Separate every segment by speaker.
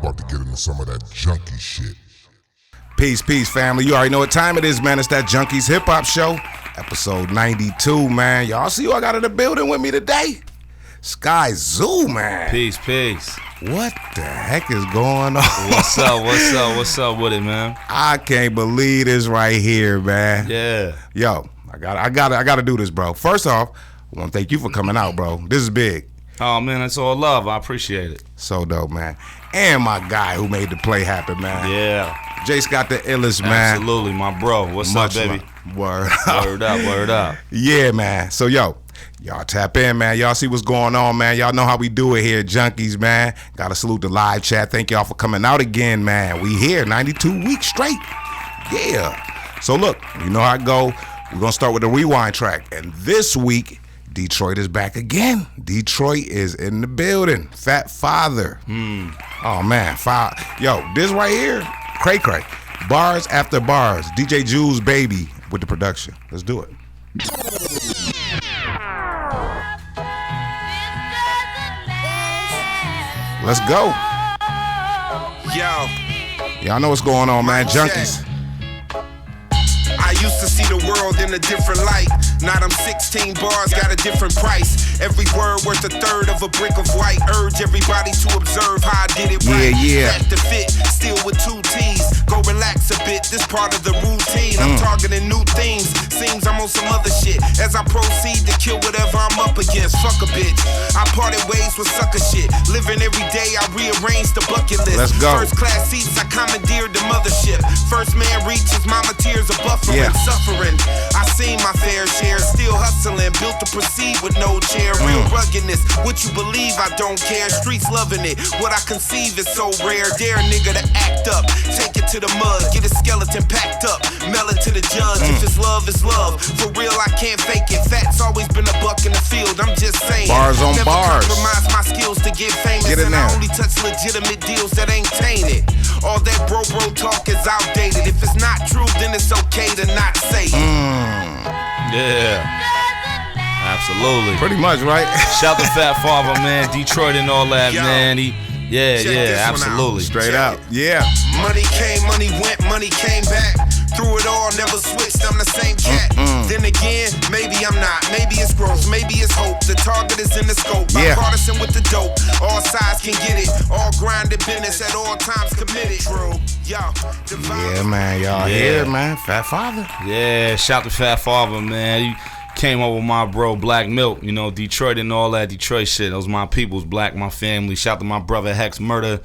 Speaker 1: about to get into some of that junkie shit.
Speaker 2: Peace, family. You already know what time it is, man. It's that Junkies Hip Hop Show, episode 92, man. Y'all see who I got in the building with me today? Skyzoo, man.
Speaker 3: Peace.
Speaker 2: What the heck is going on?
Speaker 3: What's up with it, man?
Speaker 2: I can't believe this right here, man.
Speaker 3: Yeah.
Speaker 2: Yo, I gotta do this, bro. First off, I want to thank you for coming out, bro. This is big.
Speaker 3: Oh, man, that's all love. I appreciate it.
Speaker 2: So dope, man. And my guy who made the play happen, man.
Speaker 3: Yeah.
Speaker 2: Jace got the illest, man.
Speaker 3: Absolutely, my bro. What's up, baby?
Speaker 2: Word
Speaker 3: up.
Speaker 2: Yeah, man. So, y'all tap in, man. Y'all see what's going on, man. Y'all know how we do it here, Junkies, man. Gotta salute the live chat. Thank y'all for coming out again, man. We here 92 weeks straight. Yeah. So, look, you know how it go. We're gonna start with the rewind track. And this week, Detroit is back again. Detroit is in the building. Fat Father. Oh, man. Yo, this right here, cray. Bars after bars. DJ Jules Baby with the production. Let's do it. Let's go.
Speaker 4: Yo.
Speaker 2: Y'all know what's going on, man. Junkies.
Speaker 4: I used to see the world in a different light. Now them 16 bars got a different price. Every word worth a third of a brick of white. Urge everybody to observe how I did it right.
Speaker 2: Yeah.
Speaker 4: Back to fit, still with 2 T's. Go relax a bit, this part of the routine. I'm targeting new things. Seems I'm on some other shit. As I proceed to kill whatever I'm up against. Fuck a bitch. I parted ways with sucker shit. Living every day, I rearrange the bucket list.
Speaker 2: Let's go.
Speaker 4: First class seats, I commandeered the mothership. First man reaches, mama tears are buffering.
Speaker 2: Yeah.
Speaker 4: Suffering, I seen my fair share, still hustling, built to proceed with no chair. Real ruggedness, what you believe, I don't care. Streets loving it, what I conceive is so rare. Dare a nigga to act up, take it to the mud, get a skeleton packed up, mail it to the judge. If it's love, it's love. For real, I can't fake it. Fat's always been a buck in the field, I'm just saying.
Speaker 2: Bars on
Speaker 4: Never
Speaker 2: bars.
Speaker 4: compromise my skills to get famous,
Speaker 2: Get in
Speaker 4: and I
Speaker 2: there.
Speaker 4: only touch legitimate deals that ain't tainted. All that bro talk is outdated. If it's not true, then it's okay to not say it.
Speaker 3: Yeah. Absolutely.
Speaker 2: Pretty much, right?
Speaker 3: Shout to Fat Father, man. Detroit and all that,
Speaker 4: Yo.
Speaker 3: man.
Speaker 4: This one out.
Speaker 3: Absolutely.
Speaker 2: Straight up. Yeah.
Speaker 4: Money came, money went, money came back. Through it all, never switched, I'm the same cat. Then again, maybe I'm not. Maybe it's growth, maybe it's hope. The target is in the scope.
Speaker 2: Yeah.
Speaker 4: I'm partisan with the dope. All sides can get it. All grinded business at all times committed. True. Yo.
Speaker 2: Yeah, man. Y'all here, man. Fat Father.
Speaker 3: Yeah, shout to Fat Father, man. He came up with my bro Black Milk, you know, Detroit and all that Detroit shit. Those my peoples, Black, my family. Shout to my brother Hex Murder,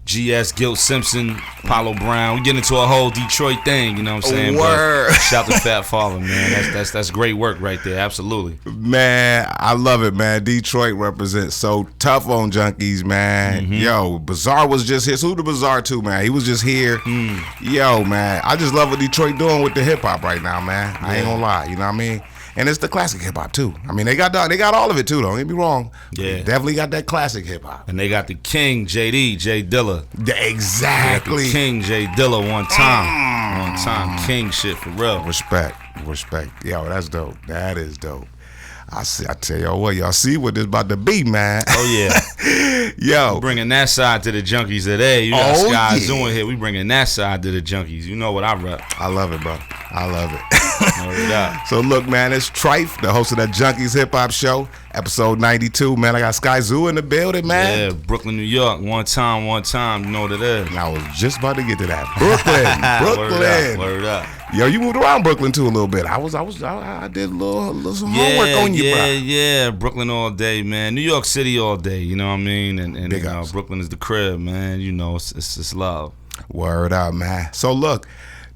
Speaker 3: GS, Gilt Simpson, Apollo Brown. We get into a whole Detroit thing, you know what I'm saying?
Speaker 2: Word.
Speaker 3: But shout to Fat Father, man. That's great work right there. Absolutely.
Speaker 2: Man, I love it, man. Detroit represents so tough on Junkies, man. Yo, Bizarre was just here. Salute to Bizarre too, man. He was just here. Yo, man, I just love what Detroit doing with the hip hop right now, man. I ain't gonna lie, you know what I mean? And it's the classic hip hop too. I mean, they got all of it too, though. Don't get me wrong.
Speaker 3: Yeah.
Speaker 2: They definitely got that classic hip hop.
Speaker 3: And they got the King, JD, J Dilla.
Speaker 2: Exactly.
Speaker 3: The King, J Dilla, one time. King shit for real.
Speaker 2: Respect. Yo, that's dope. That is dope. I tell y'all what, y'all see what this about to be, man.
Speaker 3: Oh yeah.
Speaker 2: Yo.
Speaker 3: Bringing that side to the Junkies today. You got Skyzoo in here. We bringing that side to the Junkies. You know what I rep.
Speaker 2: I love it, bro. I love it.
Speaker 3: Yeah.
Speaker 2: So look, man, it's Trife, the host of that Junkies Hip Hop Show, episode 92. Man, I got Skyzoo in the building, man.
Speaker 3: Yeah, Brooklyn, New York. One time. You know what it is.
Speaker 2: And I was just about to get to that. Brooklyn.
Speaker 3: Word up.
Speaker 2: Yo, you moved around Brooklyn too a little bit. I did a little some homework on you, bro.
Speaker 3: Yeah. Brooklyn all day, man. New York City all day. You know what I mean? And Brooklyn is the crib, man. You know, it's love.
Speaker 2: Word up, man. So look.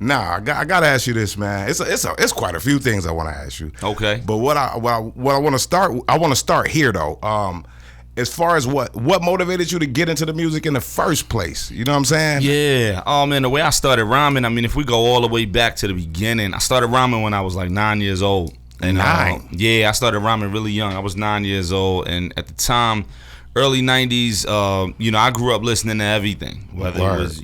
Speaker 2: Nah, I gotta ask you this, man. It's quite a few things I want to ask you.
Speaker 3: Okay.
Speaker 2: But what I want to start. I want to start here though. As far as what motivated you to get into the music in the first place, you know what I'm saying?
Speaker 3: Yeah. Oh man, the way I started rhyming. I mean, if we go all the way back to the beginning, I started rhyming when I was like 9 years old. And,
Speaker 2: 9.
Speaker 3: Yeah, I started rhyming really young. I was 9 years old, and at the time, early 90s. You know, I grew up listening to everything, whether it was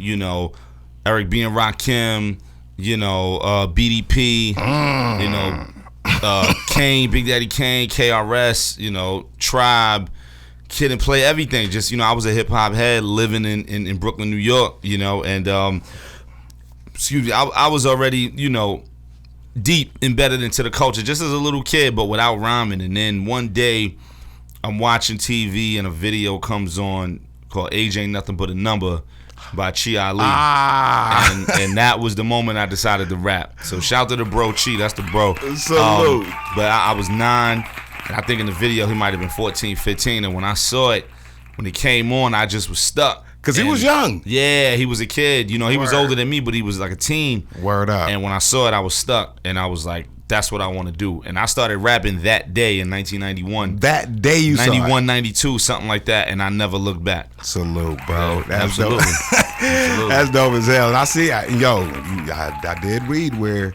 Speaker 3: Eric B and Rakim. BDP, Kane, Big Daddy Kane, KRS, Tribe, kid and play everything. Just, I was a hip hop head living in Brooklyn, New York, and excuse me, I was already, deep embedded into the culture just as a little kid, but without rhyming. And then one day I'm watching TV and a video comes on called Age Ain't Nothing But a Number by Chi Ali. And that was the moment I decided to rap. So shout to the bro Chi, that's the bro.
Speaker 2: Salute.
Speaker 3: But I was 9, and I think in the video he might have been 14, 15, and when I saw it, when it came on, I just was stuck.
Speaker 2: Because he was young.
Speaker 3: Yeah, he was a kid. He was older than me, but he was like a teen.
Speaker 2: Word up.
Speaker 3: And when I saw it, I was stuck, and I was like, that's what I want to do. And I started rapping that day in 1991.
Speaker 2: That day you saw it?
Speaker 3: 91, 92, something like that, and I never looked back.
Speaker 2: Salute, bro.
Speaker 3: Yeah,
Speaker 2: That's
Speaker 3: absolutely.
Speaker 2: dope.
Speaker 3: Absolutely.
Speaker 2: That's dope as hell. And I see, I did read where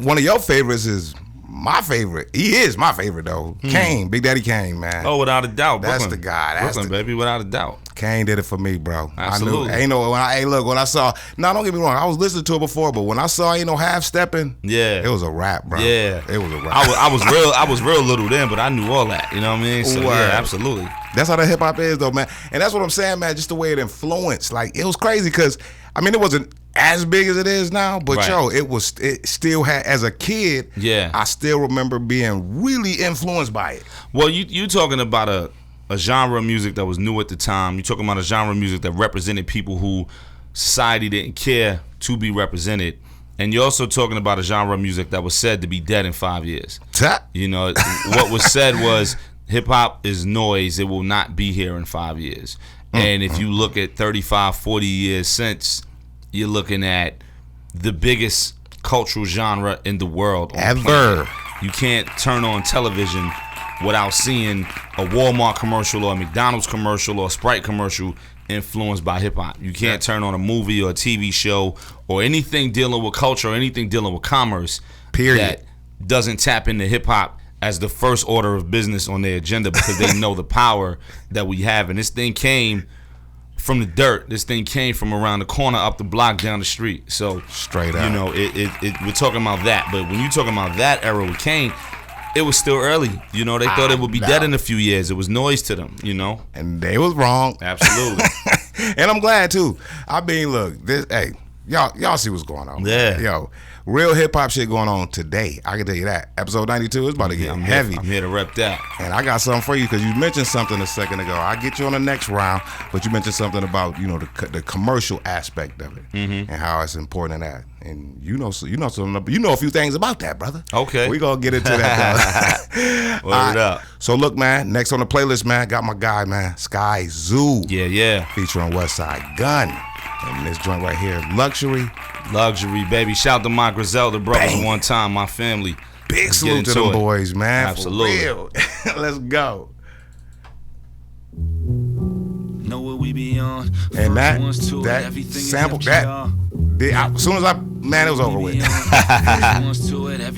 Speaker 2: one of your favorites is my favorite. He is my favorite, though. Kane, Big Daddy Kane, man.
Speaker 3: Oh, without a doubt.
Speaker 2: That's
Speaker 3: Brooklyn.
Speaker 2: the guy. That's
Speaker 3: Brooklyn, baby, without a doubt.
Speaker 2: Kane did it for me, bro.
Speaker 3: Absolutely.
Speaker 2: I knew, when I saw, no, don't get me wrong, I was listening to it before, but when I saw, half stepping,
Speaker 3: yeah,
Speaker 2: it was a rap, bro.
Speaker 3: Yeah.
Speaker 2: It was a rap.
Speaker 3: I was real little then, but I knew all that, you know what I mean? So, yeah, absolutely.
Speaker 2: That's how the hip hop is, though, man. And that's what I'm saying, man, just the way it influenced. Like, it was crazy because, it wasn't as big as it is now, but
Speaker 3: right.
Speaker 2: it still had, as a kid,
Speaker 3: yeah,
Speaker 2: I still remember being really influenced by it.
Speaker 3: Well, you talking about a genre of music that was new at the time. You're talking about a genre of music that represented people who society didn't care to be represented. And you're also talking about a genre of music that was said to be dead in 5 years. What was said was hip-hop is noise. It will not be here in 5 years. And if you look at 35, 40 years since, you're looking at the biggest cultural genre in the world.
Speaker 2: Ever.
Speaker 3: You can't turn on television without seeing a Walmart commercial or a McDonald's commercial or a Sprite commercial influenced by hip-hop. You can't turn on a movie or a TV show or anything dealing with culture or anything dealing with commerce that doesn't tap into hip-hop as the first order of business on their agenda, because they know the power that we have. And this thing came from the dirt. This thing came from around the corner, up the block, down the street. So
Speaker 2: straight up,
Speaker 3: we're talking about that. But when you're talking about that era with Kane, it was still early. They thought it would be dead in a few years. It was noise to them,
Speaker 2: And they was wrong.
Speaker 3: Absolutely.
Speaker 2: And I'm glad too. Look, y'all see what's going on.
Speaker 3: Yeah.
Speaker 2: Yo, real hip hop shit going on today. I can tell you that. Episode 92 is about to get heavy.
Speaker 3: I'm here to rep that.
Speaker 2: And I got something for you because you mentioned something a second ago. I'll get you on the next round, but you mentioned something about the commercial aspect of it and how it's important in that. And you know a few things about that, brother.
Speaker 3: Okay,
Speaker 2: we gonna get into that.
Speaker 3: Word up.
Speaker 2: So look, man. Next on the playlist, man, got my guy, man, Skyzoo.
Speaker 3: Yeah.
Speaker 2: Featuring Westside Gun. And this joint right here, Luxury,
Speaker 3: baby. Shout to my Griselda brothers one time, my family.
Speaker 2: Big salute to them boys, man.
Speaker 3: Absolutely.
Speaker 2: For real. Let's go.
Speaker 5: Know what we be on.
Speaker 2: And that sample, as soon as it was over with.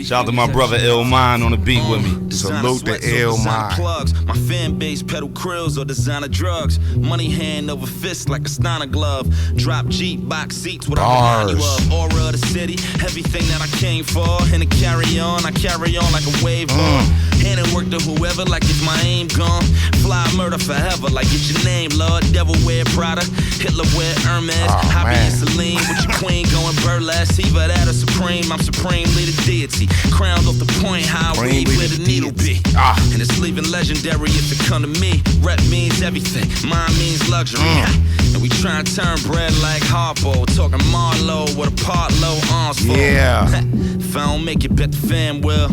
Speaker 3: Shout out to my brother Ill Mind on the beat with me.
Speaker 2: Salute to Ill Mind.
Speaker 5: My fan base pedal krills or designer drugs. Money hand over fist like a Steiner glove. Drop Jeep box seats with a you of aura of the city. Everything that I came for. And to carry on, I carry on like a wave ball. Hand and work to whoever like if my aim gone. Fly murder forever like it's your name, Lord. Devil wear Prada, Hitler wear Hermes. Hobby and Celine with your queen going burlesque. Either that or supreme, I'm supremely the deity. Crowned off the point, how I read where the needle be. And it's leaving legendary if it come to me. Rep means everything, mine means luxury. And we try and turn bread like Harpo. Talking Marlowe with a part low arms full.
Speaker 2: Yeah.
Speaker 5: If I don't make it, bet the fam will.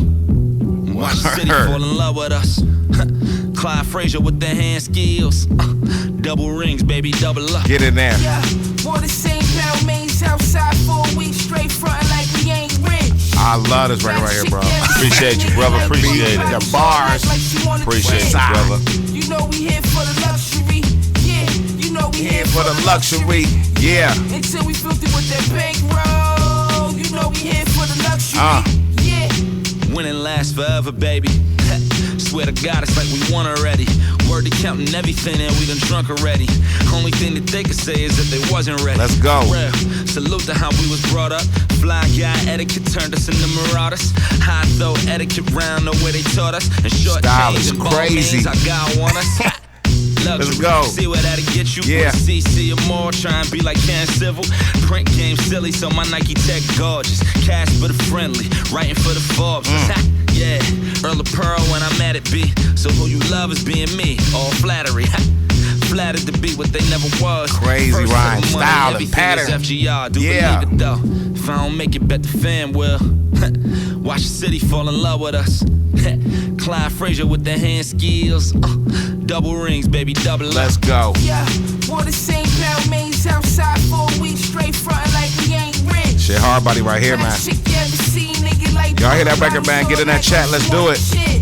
Speaker 5: Watch the city fall in love with us. Clyde Frazier with the hand skills. Double rings, baby, double up.
Speaker 2: Get in there.
Speaker 6: Yeah, wore the same pound mains outside for a week straight frontin' like we ain't rich.
Speaker 2: I love this record right here, bro.
Speaker 3: Appreciate you, brother. Appreciate it.
Speaker 2: The bars.
Speaker 3: Appreciate you, brother.
Speaker 6: You know we here for the luxury. Yeah, you know we here
Speaker 2: for the luxury. Yeah.
Speaker 6: Until we filthy with that bankroll. You know we here for the luxury. Yeah.
Speaker 5: Winning lasts forever, baby. Swear to God, it's like we won already. Word to counting everything and we done drunk already. Only thing that they could say is that they wasn't ready.
Speaker 2: Let's go.
Speaker 5: Real. Salute to how we was brought up. Fly guy etiquette turned us into marauders. High throw etiquette round the way they taught us. And short
Speaker 2: Style
Speaker 5: chains
Speaker 2: is
Speaker 5: and ball
Speaker 2: crazy.
Speaker 5: games, our God want us.
Speaker 2: Let's go.
Speaker 5: See where that'll get you.
Speaker 2: Yeah.
Speaker 5: CC or more, try and be like Ken Civil. Print game silly, so my Nike Tech gorgeous. Cash for the friendly, writing for the Forbes. Yeah, Earl of Pearl when I'm at it, B. So who you love is being me, all flattery. Flattered to be what they never was.
Speaker 2: Crazy
Speaker 5: First
Speaker 2: rhyme,
Speaker 5: of the money,
Speaker 2: style, and
Speaker 5: everything
Speaker 2: pattern.
Speaker 5: is FGR, do
Speaker 2: Yeah.
Speaker 5: believe it though. If I don't make it, bet the fan will. Watch the city fall in love with us. Clyde Frazier with the hand skills. Double rings, baby, double up.
Speaker 2: Let's go.
Speaker 6: Yeah, wore the same Balmains outside for a week straight, frontin' like we ain't rich.
Speaker 2: Shit, hard body right here, man.
Speaker 6: Shit you ever seen, nigga, like
Speaker 2: Y'all hear that record, man? Get in that chat, let's do it.
Speaker 6: Shit.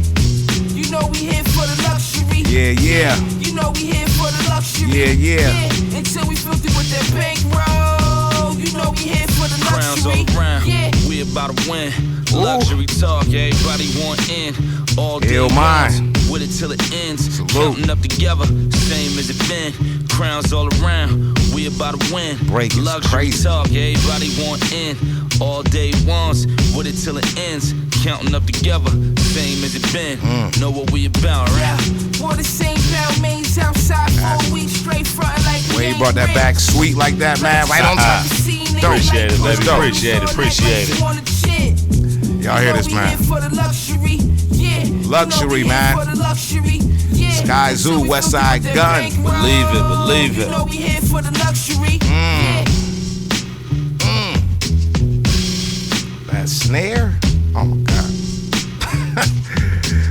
Speaker 6: You know we here for the luxury.
Speaker 2: Yeah, yeah.
Speaker 6: You know we here for the luxury.
Speaker 2: Yeah, yeah.
Speaker 6: Until we filthy with that bankroll. You know we here for the
Speaker 5: Crowns
Speaker 6: luxury.
Speaker 5: all around,
Speaker 6: Yeah.
Speaker 5: we about to win. Luxury talk, everybody want in. All day
Speaker 2: Hell mine.
Speaker 5: rounds, with it till it ends.
Speaker 2: Salute.
Speaker 5: Counting up together, same as it been. Crowns all around, we about to win.
Speaker 2: Break is
Speaker 5: Luxury
Speaker 2: crazy.
Speaker 5: talk, everybody want in. All day ones, with it till it ends. Counting up together, same as it been. Know what we about,
Speaker 6: Yeah,
Speaker 5: right?
Speaker 6: wore the same Balmains outside for a week straight, frontin' like we
Speaker 2: Way
Speaker 6: ain't
Speaker 2: you brought that
Speaker 6: rich.
Speaker 2: back sweet like that, man. Right on time.
Speaker 3: Appreciate it, baby. Appreciate it, appreciate it.
Speaker 2: Y'all hear this, man? Luxury, man. Skyzoo, West Side Gun.
Speaker 3: Believe it, believe it.
Speaker 6: We here for the luxury.
Speaker 2: That snare? Oh my God.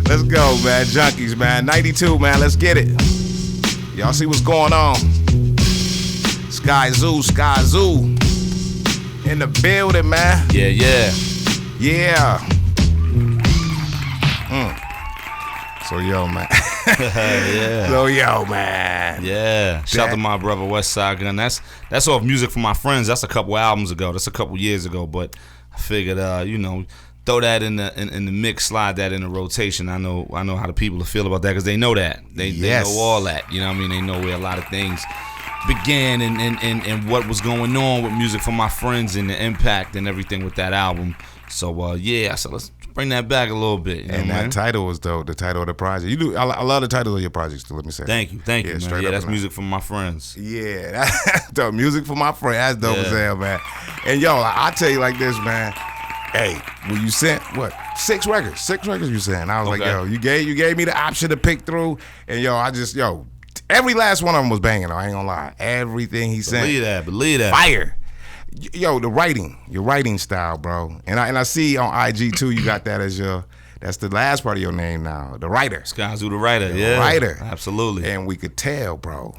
Speaker 2: Let's go, man. Junkies, man. 92, man. Let's get it. Y'all see what's going on? Skyzoo. In the building, man.
Speaker 3: Yeah, yeah.
Speaker 2: Yeah. So, yo, man.
Speaker 3: Yeah.
Speaker 2: So, yo, man.
Speaker 3: Yeah. Shout out
Speaker 2: That-
Speaker 3: to my brother West Side Gun. That's off Music for My Friends. That's a couple albums ago. That's a couple years ago. But I figured, throw that in the mix, slide that in the rotation. I know how the people feel about that because they know that. They
Speaker 2: Yes.
Speaker 3: know all that. You know what I mean? They know where a lot of things began and what was going on with Music for My Friends and the impact and everything with that album. So yeah, so let's bring that back a little bit. You know,
Speaker 2: And
Speaker 3: man?
Speaker 2: that title was dope. The title of the project. You do. I love the title of your projects too. Let me say.
Speaker 3: Thank you, man.
Speaker 2: straight
Speaker 3: Yeah,
Speaker 2: up
Speaker 3: that's
Speaker 2: and
Speaker 3: Music for My Friends.
Speaker 2: Yeah, that's dope. Music for my friend. That's dope as
Speaker 3: Yeah.
Speaker 2: hell, man. And yo, I tell you like this, man. Hey, when you sent what 6 records? 6 records you sent. I was like,
Speaker 3: Okay.
Speaker 2: yo, you gave me the option to pick through, and yo, every last one of them was banging. I ain't gonna lie. Everything he sent,
Speaker 3: Believe that.
Speaker 2: fire. Yo, your writing style, bro. And I see on IG too, you got that as that's the last part of your name now, the writer.
Speaker 3: Skyzoo the writer, yeah.
Speaker 2: Writer.
Speaker 3: Absolutely.
Speaker 2: And we could tell, bro.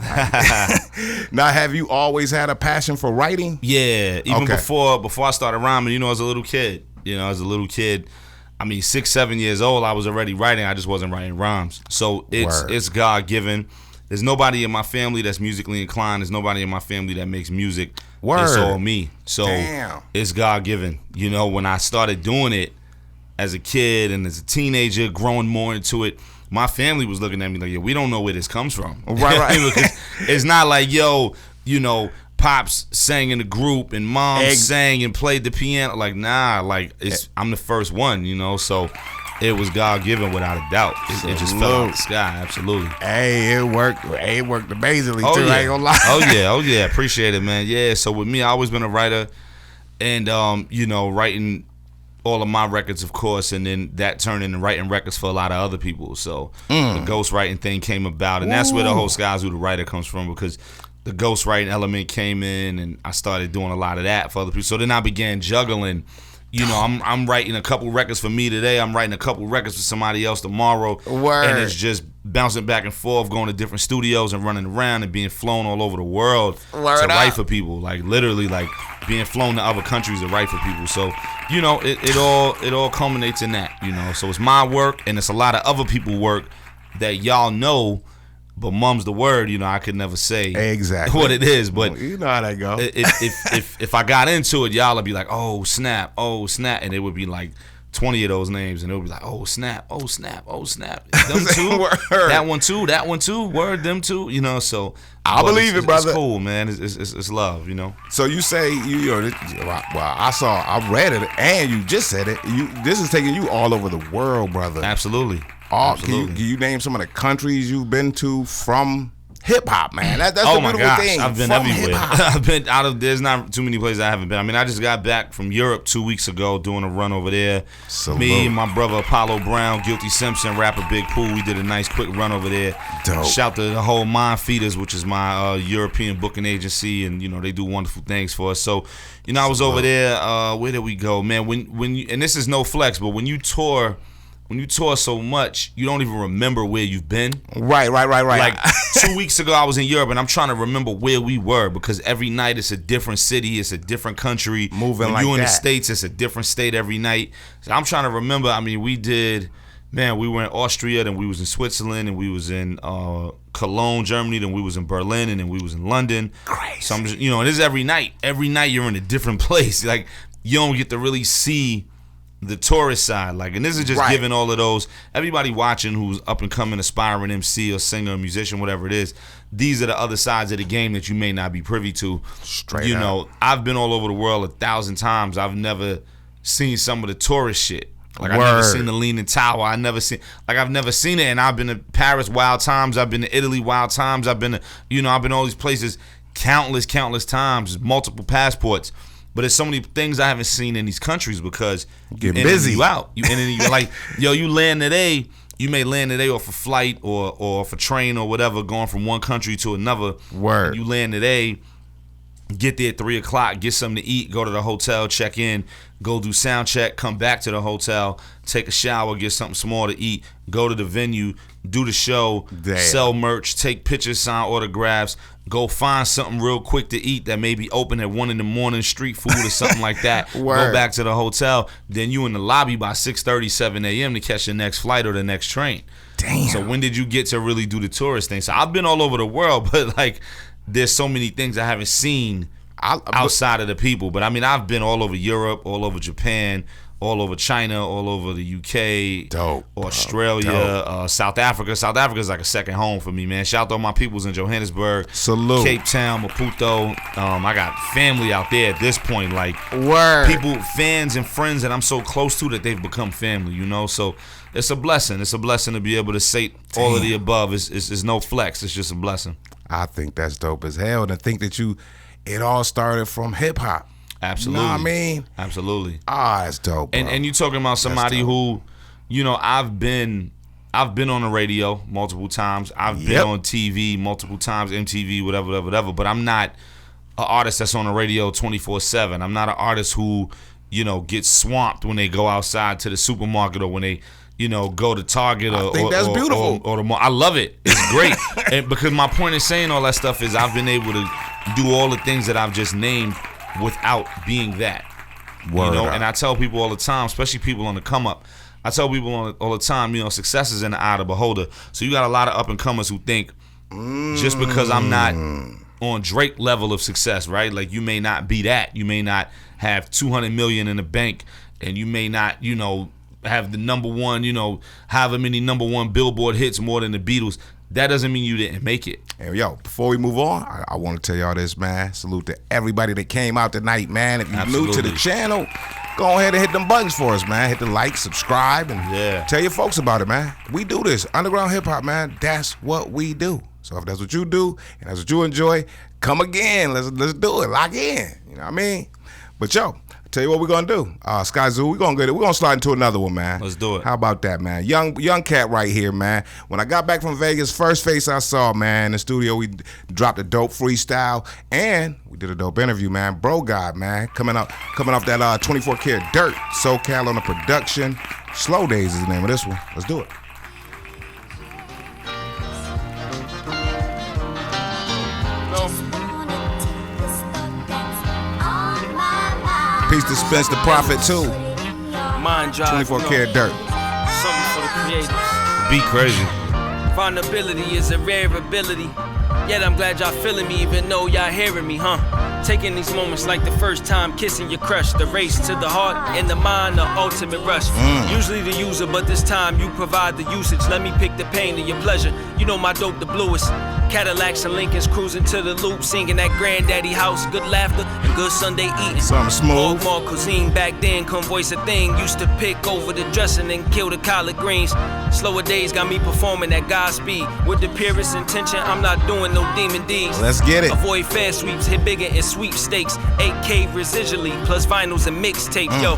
Speaker 2: Now, have you always had a passion for writing?
Speaker 3: Yeah, even
Speaker 2: Okay.
Speaker 3: before I started rhyming, as a little kid. I mean, 6, 7 years old, I was already writing. I just wasn't writing rhymes. So
Speaker 2: Word.
Speaker 3: it's God given. There's nobody in my family that's musically inclined. There's nobody in my family that makes music.
Speaker 2: Word.
Speaker 3: It's all me. So
Speaker 2: Damn.
Speaker 3: it's God given. When I started doing it as a kid and as a teenager, growing more into it, my family was looking at me like, yo, we don't know where this comes from.
Speaker 2: Right.
Speaker 3: Because it's not like, Pops sang in the group and Mom sang and played the piano. Like, nah, I'm the first one, so it was God given without a doubt. It just fell out of the sky, absolutely.
Speaker 2: Hey, it worked. It worked amazingly too.
Speaker 3: Yeah.
Speaker 2: I ain't gonna lie.
Speaker 3: Oh yeah, appreciate it, man. Yeah, so with me, I always been a writer, and writing all of my records, of course, and then that turned into writing records for a lot of other people. So the ghostwriting thing came about, and that's where the whole Skyzoo the writer comes from, because the ghostwriting element came in, and I started doing a lot of that for other people. So then I began juggling. I'm writing a couple records for me today. I'm writing a couple records for somebody else tomorrow.
Speaker 2: Word.
Speaker 3: And it's just bouncing back and forth, going to different studios and running around and being flown all over the world
Speaker 2: Word
Speaker 3: to
Speaker 2: up.
Speaker 3: write for people. Like literally, like being flown to other countries to write for people. So it all culminates in that. So it's my work and it's a lot of other people's work that y'all know. But mum's the word, I could never say
Speaker 2: Exactly
Speaker 3: what it is. But
Speaker 2: you know how that go.
Speaker 3: if I got into it, y'all would be like, oh snap, and it would be like 20 of those names, and it'll be like, oh snap, oh snap, oh snap. Them two,
Speaker 2: Word.
Speaker 3: that one too, word, them two, you know. So
Speaker 2: I believe it, brother.
Speaker 3: It's cool, man. It's love, you know.
Speaker 2: So you say well, I read it, and you just said it. This is taking you all over the world, brother.
Speaker 3: Absolutely.
Speaker 2: Can you name some of the countries you've been to from hip hop, man? That's
Speaker 3: oh
Speaker 2: the
Speaker 3: my
Speaker 2: beautiful
Speaker 3: gosh,
Speaker 2: thing.
Speaker 3: I've been
Speaker 2: from
Speaker 3: everywhere.
Speaker 2: hip-hop.
Speaker 3: I've been out of. There's not too many places I haven't been. I mean, I just got back from Europe 2 weeks ago, doing a run over there.
Speaker 2: Salute.
Speaker 3: Me and my brother Apollo Brown, Guilty Simpson, rapper Big Pooh. We did a nice quick run over there.
Speaker 2: Dope.
Speaker 3: Shout to the whole Mind Feeders, which is my European booking agency, and you know they do wonderful things for us. So, you know, I was over there. Where did we go, man? When you, and this is no flex, but when you tour so much, you don't even remember where you've been.
Speaker 2: Right.
Speaker 3: Like 2 weeks ago, I was in Europe, and I'm trying to remember where we were because every night it's a different city, it's a different country.
Speaker 2: Moving
Speaker 3: when
Speaker 2: like
Speaker 3: you in
Speaker 2: that.
Speaker 3: the States, it's a different state every night. So I'm trying to remember. I mean, we were in Austria, then we was in Switzerland, and we was in Cologne, Germany, then we was in Berlin, and then we was in London.
Speaker 2: Crazy.
Speaker 3: So I'm just, you know, and this is every night. Every night you're in a different place. Like you don't get to really see the tourist side, like, and this is just giving all of those, everybody watching who's up and coming, aspiring MC or singer or musician, whatever it is, these are the other sides of the game that you may not be privy to.
Speaker 2: Straight
Speaker 3: you
Speaker 2: up.
Speaker 3: know, I've been all over the world 1,000 times. I've never seen some of the tourist shit. Like I've never seen the Leaning Tower. I've never seen it, and I've been to Paris wild times. I've been to Italy wild times. I've been to, I've been to all these places countless times, multiple passports. But there's so many things I haven't seen in these countries because
Speaker 2: get busy.
Speaker 3: You out. You're like, yo, you land today. You may land today off a flight or off a train or whatever, going from one country to another.
Speaker 2: Word.
Speaker 3: You land today, get there at 3 o'clock, get something to eat, go to the hotel, check in, go do sound check, come back to the hotel, take a shower, get something small to eat, go to the venue, do the show, sell merch, take pictures, sign autographs, go find something real quick to eat that may be open at 1 a.m, street food or something like that. Go back to the hotel. Then you in the lobby by 6:30, 7 a.m. to catch the next flight or the next train.
Speaker 2: Damn.
Speaker 3: So when did you get to really do the tourist thing? So I've been all over the world, but like there's so many things I haven't seen outside of the people. But I mean, I've been all over Europe, all over Japan, all over China, all over the UK, Australia, South Africa. South Africa is like a second home for me, man. Shout out to all my peoples in Johannesburg,
Speaker 2: Salute.
Speaker 3: Cape Town, Maputo. I got family out there at this point, like people, fans and friends that I'm so close to that they've become family, you know. So it's a blessing. It's a blessing to be able to say all of the above. It's no flex. It's just a blessing.
Speaker 2: I think that's dope as hell. To think that it all started from hip hop.
Speaker 3: Absolutely.
Speaker 2: You know what I mean?
Speaker 3: Absolutely.
Speaker 2: That's dope, bro.
Speaker 3: And you talking about somebody who, I've been on the radio multiple times. I've been on TV multiple times, MTV, whatever. But I'm not an artist that's on the radio 24/7. I'm not an artist who, gets swamped when they go outside to the supermarket or when they, go to Target or
Speaker 2: that's beautiful.
Speaker 3: Or the mall. I love it. It's great. And because my point in saying all that stuff is I've been able to do all the things that I've just named without being that. And I tell people all the time, especially people on the come up, I tell people all the time, success is in the eye of the beholder. So you got a lot of up and comers who think just because I'm not on Drake level of success, right? Like you may not be that. You may not have 200 million in the bank, and you may not, have the number one, however many number one Billboard hits more than the Beatles. That doesn't mean you didn't make it.
Speaker 2: And yo, before we move on, I want to tell y'all this, man. Salute to everybody that came out tonight, man. If you're new to the channel, go ahead and hit them buttons for us, man. Hit the like, subscribe, and tell your folks about it, man. We do this. Underground hip hop, man. That's what we do. So if that's what you do and that's what you enjoy, come again. Let's do it. Lock in. You know what I mean? But yo, tell you what we're gonna do. Skyzoo, we're gonna slide into another one, man.
Speaker 3: Let's do it.
Speaker 2: How about that, man? Young cat right here, man. When I got back from Vegas, first face I saw, man, in the studio, we dropped a dope freestyle and we did a dope interview, man. Bro God, man, coming off that 24 karat dirt. SoCal on the production. Slow Days is the name of this one. Let's do it. Peace to Spence the Prophet too.
Speaker 7: Mind drive,
Speaker 2: 24 karat dirt.
Speaker 7: Something for the creators.
Speaker 3: Be crazy.
Speaker 7: Vulnerability is a rare ability. Yet I'm glad y'all feeling me, even though y'all hearing me, huh? Taking these moments like the first time kissing your crush. The race to the heart and the mind, the ultimate rush. Usually the user, but this time you provide the usage. Let me pick the pain to your pleasure. You know my dope, the bluest. Cadillacs and Lincolns cruising to the loop, singing at granddaddy house. Good laughter and good Sunday eating.
Speaker 2: Something smooth.
Speaker 7: More cuisine back then, couldn't voice a thing. Used to pick over the dressing and kill the collard greens. Slower days got me performing at Godspeed. With the purest intention, I'm not doing no demon deeds.
Speaker 2: Let's get it.
Speaker 7: Avoid fast sweeps, hit bigger in sweepstakes. 8K residually, plus vinyls and mixtapes. Yo,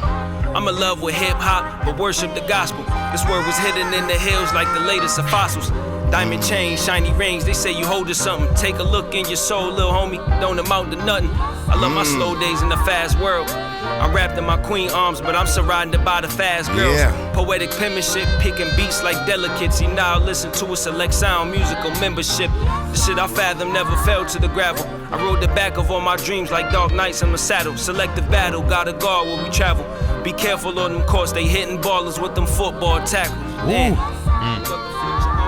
Speaker 7: I'm in love with hip hop, but worship the gospel. This word was hidden in the hills like the latest of fossils. Diamond chains, shiny rings, they say you holding something. Take a look in your soul, little homie, don't amount to nothing. I love my slow days in the fast world. I'm wrapped in my queen arms, but I'm surrounded by the fast girls.
Speaker 2: Yeah.
Speaker 7: Poetic penmanship, picking beats like delicacy. Now listen to a select sound, musical membership. The shit I fathom never fell to the gravel. I rode the back of all my dreams like dark nights on the saddle. Selective battle, gotta guard where we travel. Be careful on them courts, they hitting ballers with them football tackles. Man.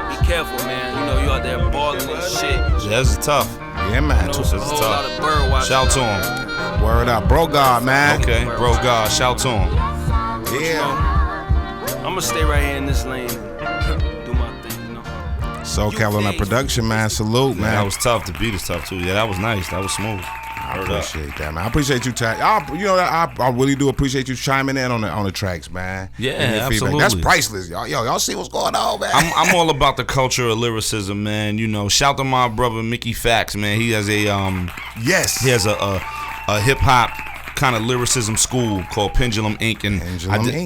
Speaker 7: Be careful, man. You know you out there balling and shit.
Speaker 3: Yeah, this is tough.
Speaker 2: Yeah, man.
Speaker 7: You know, it's a whole lot of bird watching.
Speaker 3: Shout to him.
Speaker 2: Word up. Bro God, man.
Speaker 3: Okay, bro God, shout to him.
Speaker 2: Yeah.
Speaker 7: I'm gonna stay right here in this lane and do my thing, you know.
Speaker 2: SoCal on that production, man. Salute, man.
Speaker 3: That was tough. The beat is tough too. Yeah, that was nice. That was smooth.
Speaker 2: I appreciate that, man. I appreciate you. I really do appreciate you chiming in on the tracks, man.
Speaker 3: Yeah,
Speaker 2: Feedback.
Speaker 3: absolutely.
Speaker 2: That's priceless, y'all see what's going on, man.
Speaker 3: I'm all about the culture of lyricism, man. You know, shout to my brother Mickey Fax, man. He has a
Speaker 2: yes.
Speaker 3: He has a hip hop kind of lyricism school called Pendulum Inc. And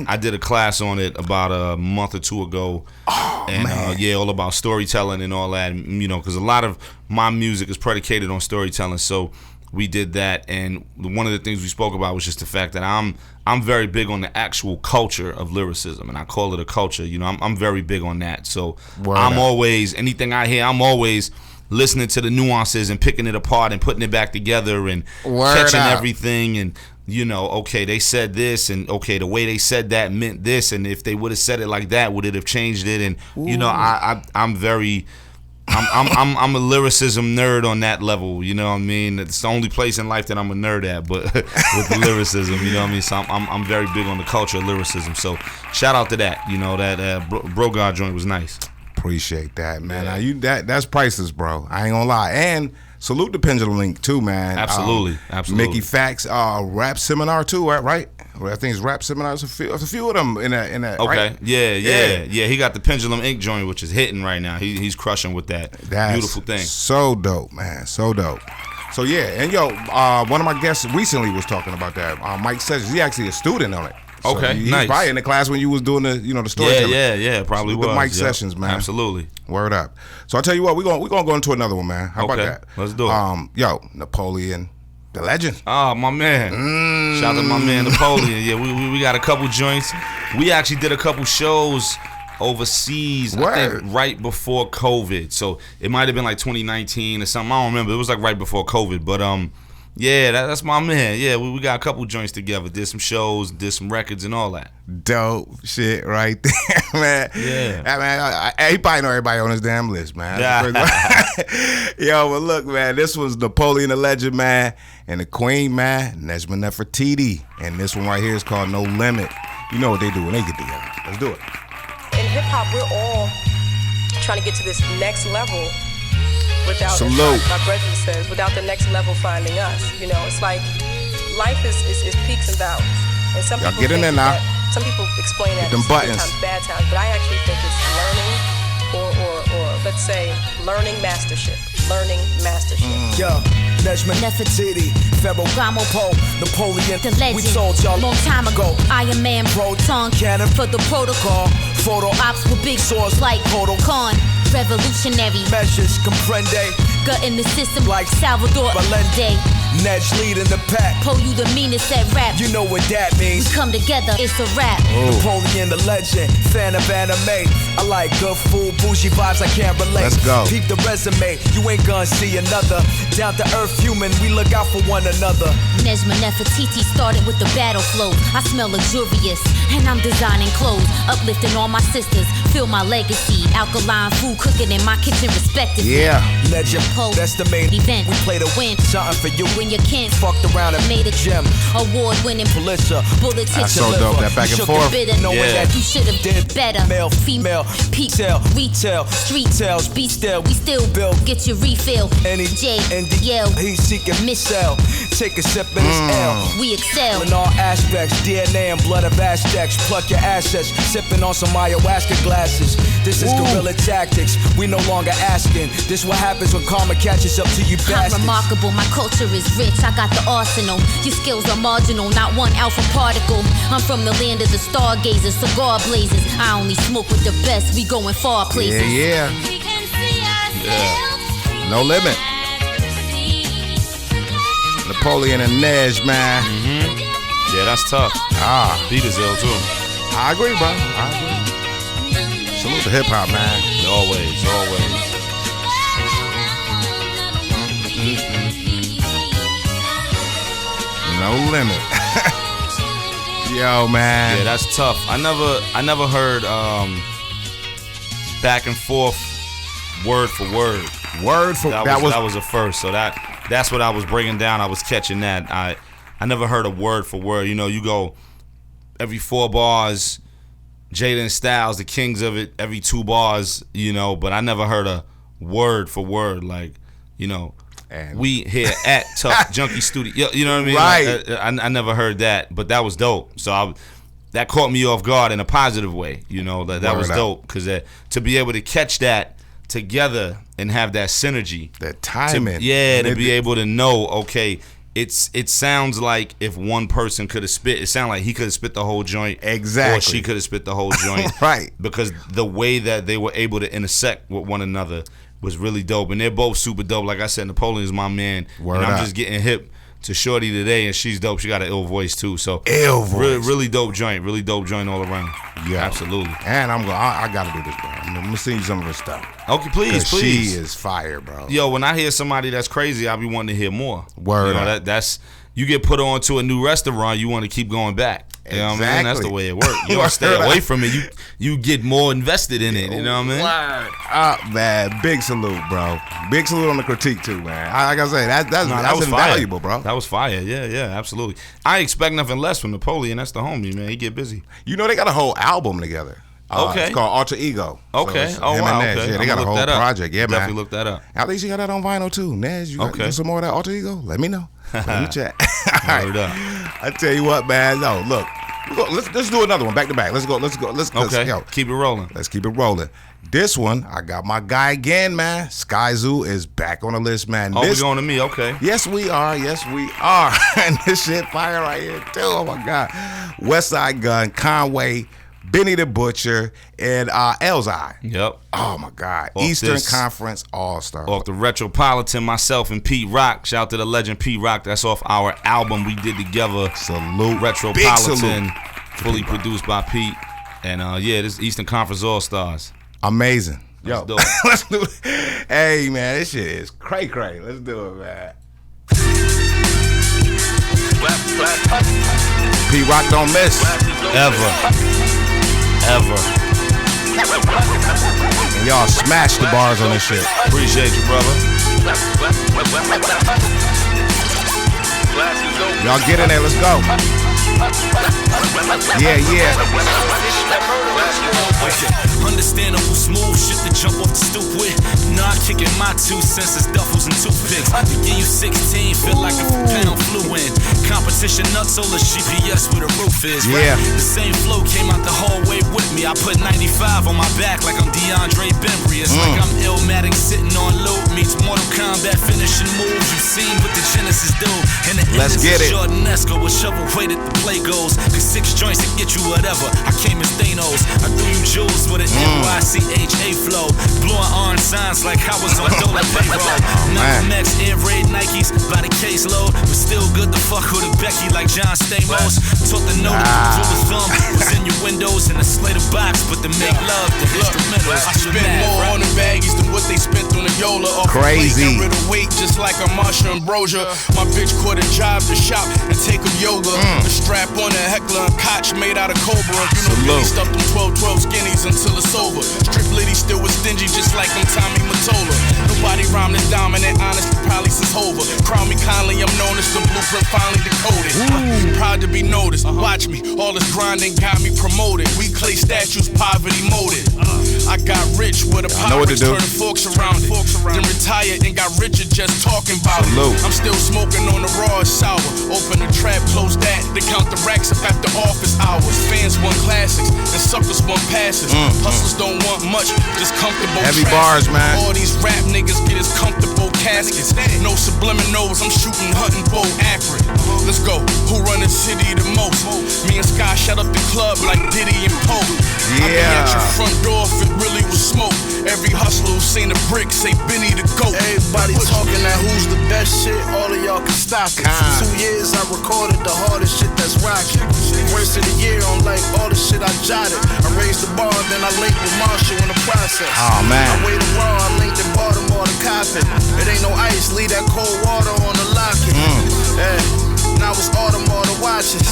Speaker 3: I did a class on it about a month or two ago.
Speaker 2: Oh,
Speaker 3: and
Speaker 2: man.
Speaker 3: all about storytelling and all that. You know, because a lot of my music is predicated on storytelling. So we did that, and one of the things we spoke about was just the fact that I'm very big on the actual culture of lyricism, and I call it a culture. You know, I'm very big on that. So I'm always, anything I hear, I'm always listening to the nuances and picking it apart and putting it back together and catching everything. And you know, okay, they said this, and okay, the way they said that meant this, and if they would have said it like that, would it have changed it? And you know, I'm very. I'm a lyricism nerd on that level, you know what I mean? It's the only place in life that I'm a nerd at, but with the lyricism, you know what I mean? So I'm very big on the culture of lyricism. So shout out to that, you know, that Bro God joint was nice.
Speaker 2: Appreciate that, man. Now that's priceless, bro. I ain't gonna lie. And salute the Pendulum Link too, man.
Speaker 3: Absolutely, absolutely.
Speaker 2: Mickey Fax, rap seminar too, right? I think it's rap seminars. A few of them in that.
Speaker 3: Okay,
Speaker 2: right?
Speaker 3: Yeah. He got the Pendulum Inc. joint, which is hitting right now. He's crushing with that.
Speaker 2: That's
Speaker 3: beautiful thing.
Speaker 2: So dope, man. So dope. So yeah, and one of my guests recently was talking about that. Mike Sessions. He actually a student on it. So
Speaker 3: okay,
Speaker 2: he's
Speaker 3: nice.
Speaker 2: probably in the class when you was doing the storytelling.
Speaker 3: Yeah, probably was.
Speaker 2: The Mike Sessions, man.
Speaker 3: Absolutely.
Speaker 2: Word up. So I tell you what, we're gonna go into another one, man. How about that?
Speaker 3: Let's do it.
Speaker 2: Napoleon, the legend.
Speaker 3: Oh, my man. Shout out to my man Napoleon. Yeah, we got a couple joints. We actually did a couple shows overseas, I think right before COVID. So it might have been like 2019 or something. I don't remember. It was like right before COVID. But yeah, that's my man. Yeah, we got a couple joints together. Did some shows, did some records and all that.
Speaker 2: Dope shit right there, man.
Speaker 3: Yeah.
Speaker 2: He probably know everybody on his damn list, man. Yo, but look, man, this was Napoleon the Legend, man, and the Queen, man, Nejma Nefertiti. And this one right here is called No Limit. You know what they do when they get together. Let's do it.
Speaker 8: In hip hop, we're all trying to get to this next level without,
Speaker 2: salute.
Speaker 8: My brother says, without the next level finding us. You know, it's like life is peaks and valleys. And some people
Speaker 2: get in there now.
Speaker 8: Some people explain that
Speaker 2: them buttons.
Speaker 8: Sometimes bad times, but I actually think it's learning or let's say learning mastership. Learning mastership.
Speaker 9: Yo, Nejma Nefertiti, Pharaoh Gamopo, Napoleon,
Speaker 10: the legend.
Speaker 9: We told y'all
Speaker 10: long time ago. Iron Man,
Speaker 9: Proton
Speaker 10: cannon
Speaker 9: for
Speaker 10: the protocol.
Speaker 9: Photo
Speaker 10: ops with big swords like
Speaker 9: Kodo
Speaker 10: Khan. Revolutionary
Speaker 9: measures, comprende.
Speaker 10: Gut in the system
Speaker 9: like
Speaker 10: Salvador
Speaker 9: Allende. Nej leading the pack.
Speaker 10: Po, you the meanest at rap.
Speaker 9: You know what that means.
Speaker 10: We come together, it's a rap.
Speaker 9: Napoleon the legend, fan of anime. I like good food, bougie vibes, I can't relate.
Speaker 2: Let's go.
Speaker 9: Peep the resume, you ain't gonna see another. Down to earth human, we look out for one another.
Speaker 10: Nejma Nefertiti started with the battle flow. I smell luxurious, and I'm designing clothes. Uplifting all my sisters, feel my legacy. Alkaline food cooking in my kitchen respectively.
Speaker 2: Yeah.
Speaker 9: Legend
Speaker 10: pole.
Speaker 9: That's the main
Speaker 10: event.
Speaker 9: We play to
Speaker 10: win.
Speaker 9: Something for you
Speaker 10: When your kin
Speaker 9: fucked around and
Speaker 10: made a
Speaker 9: gem.
Speaker 10: Award-winning
Speaker 9: Pulitzer.
Speaker 10: bullet hit
Speaker 2: That's so dope. That back and forth.
Speaker 9: Knowing that
Speaker 10: you should have did better.
Speaker 9: Male, female,
Speaker 10: retail,
Speaker 9: street tales,
Speaker 10: be still. We still
Speaker 9: build.
Speaker 10: Get your refill.
Speaker 9: Any
Speaker 10: J
Speaker 9: and
Speaker 10: Yell.
Speaker 9: He's seeking missile. Take a sip in his L.
Speaker 10: We excel
Speaker 9: in all aspects. DNA and blood of Aztecs. Pluck your assets. Sipping on some ayahuasca glasses. This is guerrilla tactics. We no longer asking. This what happens when karma catches up to you bastards.
Speaker 10: I'm remarkable. My culture is rich. I got the arsenal. Your skills are marginal. Not one alpha particle. I'm from the land of the stargazers, cigar blazers. I only smoke with the best. We going far places.
Speaker 2: Yeah. No limit. Napoleon and Nej, man.
Speaker 3: Yeah, that's tough. Peter's ill too.
Speaker 2: I agree, bro. I agree. Salute to hip hop, man.
Speaker 3: Always.
Speaker 2: No limit. Yo, man.
Speaker 3: Yeah, that's tough. I never heard back and forth word for word. That was a first. So that's what I was breaking down. I was catching that. I never heard a word for word. You know, you go every 4 bars, Jada and Styles, the kings of it, every 2 bars, you know, but I never heard a word for word, like, you know, and we here at Tough Junkie Studio. You know what I mean?
Speaker 2: Right.
Speaker 3: Like, I never heard that, but that was dope. So that caught me off guard in a positive way. You know, that was dope, because to be able to catch that together and have that synergy,
Speaker 2: that timing,
Speaker 3: to be able to know, okay, it sounds like if one person could have spit, it sounded like he could have spit the whole joint,
Speaker 2: exactly,
Speaker 3: or she could have spit the whole joint,
Speaker 2: right? Because
Speaker 3: the way that they were able to intersect with one another was really dope, and they're both super dope. Like I said, Napoleon is my man.
Speaker 2: Word
Speaker 3: and I'm
Speaker 2: up.
Speaker 3: just getting hip to Shorty today, and she's dope. She got an ill voice too. So
Speaker 2: ill voice,
Speaker 3: really dope joint all around.
Speaker 2: Yeah,
Speaker 3: absolutely.
Speaker 2: And I gotta do this, bro. I'm gonna send you some of her stuff.
Speaker 3: Okay, please.
Speaker 2: She is fire, bro.
Speaker 3: Yo, when I hear somebody that's crazy, I be wanting to hear more.
Speaker 2: Word.
Speaker 3: You know, that's you get put on to a new restaurant, you want to keep going back. You know what I mean? That's the way it works. You don't stay away from it. You get more invested in it. You know what I mean?
Speaker 2: Man, big salute, bro. Big salute on the critique too, man. Like I say, that's invaluable, bro.
Speaker 3: That was fire. Yeah, absolutely. I expect nothing less from Napoleon. That's the homie, man. He get busy.
Speaker 2: You know, they got a whole album together.
Speaker 3: Okay.
Speaker 2: It's called Alter Ego.
Speaker 3: Okay.
Speaker 2: So
Speaker 3: Oh, wow. Okay.
Speaker 2: Yeah, they got a whole project. Yeah, man.
Speaker 3: Definitely look that up.
Speaker 2: At least you got that on vinyl too. Nez, you got some more of that Alter Ego? Let me know. Let me chat. All right. I tell you what, man. No, look. Let's do another one back to back. Let's go.
Speaker 3: Okay. Keep it rolling.
Speaker 2: Let's keep it rolling. This one, I got my guy again, man. Skyzoo is back on the list, man.
Speaker 3: We're going to me, okay.
Speaker 2: Yes, we are. And this shit fire right here, too. Oh, my God. Westside Gun, Conway, Benny the Butcher, and Elzai.
Speaker 3: Yep.
Speaker 2: Oh, my God.
Speaker 3: Off
Speaker 2: Eastern Conference All-Star.
Speaker 3: Off the Retropolitan, myself and Pete Rock. Shout out to the legend Pete Rock. That's off our album we did together.
Speaker 2: Salute.
Speaker 3: Retropolitan.
Speaker 2: Big salute.
Speaker 3: Fully produced by Pete. And this Eastern Conference All-Stars.
Speaker 2: Amazing.
Speaker 3: Yo,
Speaker 2: let's do it. Hey, man, this shit is cray-cray. Let's do it, man. Pete Rock don't miss.
Speaker 3: Ever.
Speaker 2: And y'all smash the bars on this shit.
Speaker 3: Appreciate you, brother.
Speaker 2: Y'all get in there, let's go. Yeah.
Speaker 5: Understandable, smooth shit to jump off the stoop with. Nah, kicking my 2 senses, duffels and toothpicks. To give you 16, feel like a pound flew in. Competition nuts, all the GPS where the roof is.
Speaker 2: Yeah.
Speaker 5: Right? The same flow came out the hallway with me. I put 95 on my back like I'm DeAndre Bembry. It's like I'm Illmatic sitting on loop. Meets Mortal Kombat finishing moves. You've seen what the Genesis do. And the
Speaker 2: Let's get it.
Speaker 5: Jordanesco with shovel weighted the play goes. Cause 6 joints to get you whatever. I came as Thanos. I threw you jewels with an NYCHA flow. Blowing orange signs like I was on Dollar payroll. Malcolm X, Air Raid Nikes by the caseload. But still good to fuck with a Becky like John Stamos. Taught the note, rule of thumb was in your windows and a Slater box. But to make love, the instrumentals.
Speaker 11: I spent more on the baggies than what they spent on the Yola.
Speaker 2: Crazy.
Speaker 11: Rid of weight just like a Marsha Ambrosia. My bitch quit a job to shop and take up yoga. The strap on a heckler and Koch made out of Cobra. You know, really stuffed them 12 skinnies until it's over. Strip lady still was stingy just like I'm Tommy Mottola. No Nobody rhyme this dominant, honestly, probably since Hova. Crown me kindly, I'm known as the blueprint finally decoded. Proud to be noticed, watch me, all this grinding got me promoted. We clay statues, poverty molded. I got rich with a Pyrex, turning forks around it. Then retired and got richer just talking about it. I'm still smoking on the raw sour. Open the trap, close that, to count the racks up after office hours. Fans want classics, and suckers want passes. Hustlers don't want much, just comfortable.
Speaker 2: Heavy bars, man.
Speaker 11: All these rap niggas get as comfortable caskets. No subliminals, I'm shooting, hunting, bow accurate. Let's go, who run the city the most? Me and Sky shut up the club like Diddy and Pope. I be at your front door if it really was smoke. Every hustler who seen a brick say Benny the GOAT.
Speaker 12: Everybody talking that who's the best shit, all of y'all can stop it. For 2 years I recorded the hardest shit that's rocking. Verse of the year on like all the shit I jotted. I raised the bar, then I linked with Marshall in the process.
Speaker 2: Oh man.
Speaker 12: I waited raw, I linked in Baltimore to Coppin. It ain't no ice, leave that cold water on the locket. Now it's Baltimore to watches.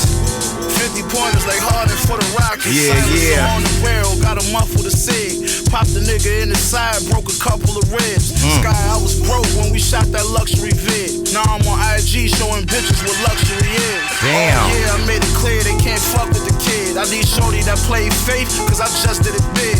Speaker 12: 50 pointers like Harden for the Rockets.
Speaker 2: Yeah.
Speaker 12: On the barrel, got a muffle to sig. Popped the nigga in the side, broke a couple of ribs. Sky, I was broke when we shot that luxury vid. Now I'm on IG showing bitches what luxury is.
Speaker 2: Damn.
Speaker 12: Yeah, I made it clear they can't fuck with the kid. I need shorty that played Faith, cause I just did it big.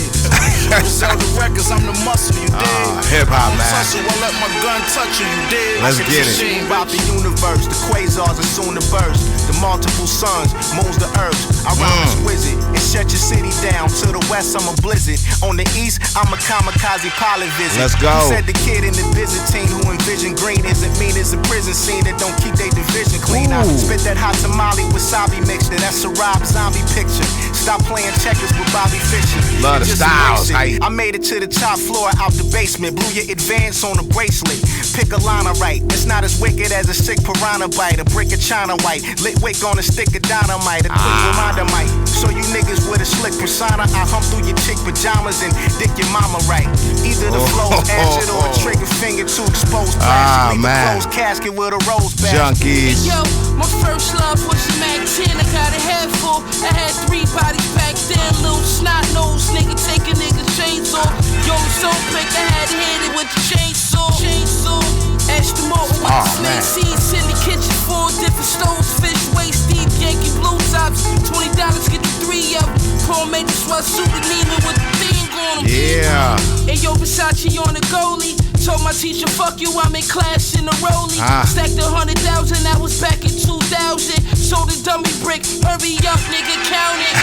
Speaker 12: Zelda Records, I'm the muscle, you dig?
Speaker 2: Hip-hop, man.
Speaker 12: Tussle, won't let my gun touch you, you dig?
Speaker 2: Let's get it.
Speaker 13: About the universe, the quasars are soon to burst. The multiple suns, moons the earth. I rhyme exquisite and shut your city down. To the west, I'm a blizzard. On the east, I'm a kamikaze pilot visit.
Speaker 2: Let's go.
Speaker 13: You said the kid in the Byzantine who envisioned green isn't mean as a prison scene that don't keep their division clean. I spit that hot tamale wasabi mixture. That's a Rob Zombie picture. Stop playing checkers with Bobby Fischer.
Speaker 2: Love the styles.
Speaker 13: I made it to the top floor out the basement. Blew your advance on a bracelet. Pick a liner right. It's not as wicked as a sick piranha bite. A brick of China white. Lit wick on a stick of dynamite. A quick reminder might. So you niggas with a slick persona, I hump through your chick pajamas and dick your mama right. Either the flow's acid or a trigger finger to expose plastic. Leave a closed casket with a rose bag.
Speaker 2: Junkies.
Speaker 6: Yo, my first love was a Mac 10. I got a head full. I had 3 bodies back then. Little snot nose nigga take a nigga's chains off. Yo, so quick I had to hit it with the chainsaw. Ash the motor with the snake seeds in the kitchen. 4 different stoves, fish waist deep, Yankee blue tops. $20 get the 3 of them. Paul made the sweatsuit and Neiman with the thing on them.
Speaker 2: Yeah.
Speaker 6: And yo, Versace on the goalie. Told my teacher, fuck you, I'm in class in the rollie. Stacked 100,000, that was back in 2000. Sold a dummy brick, hurry up, nigga, count it.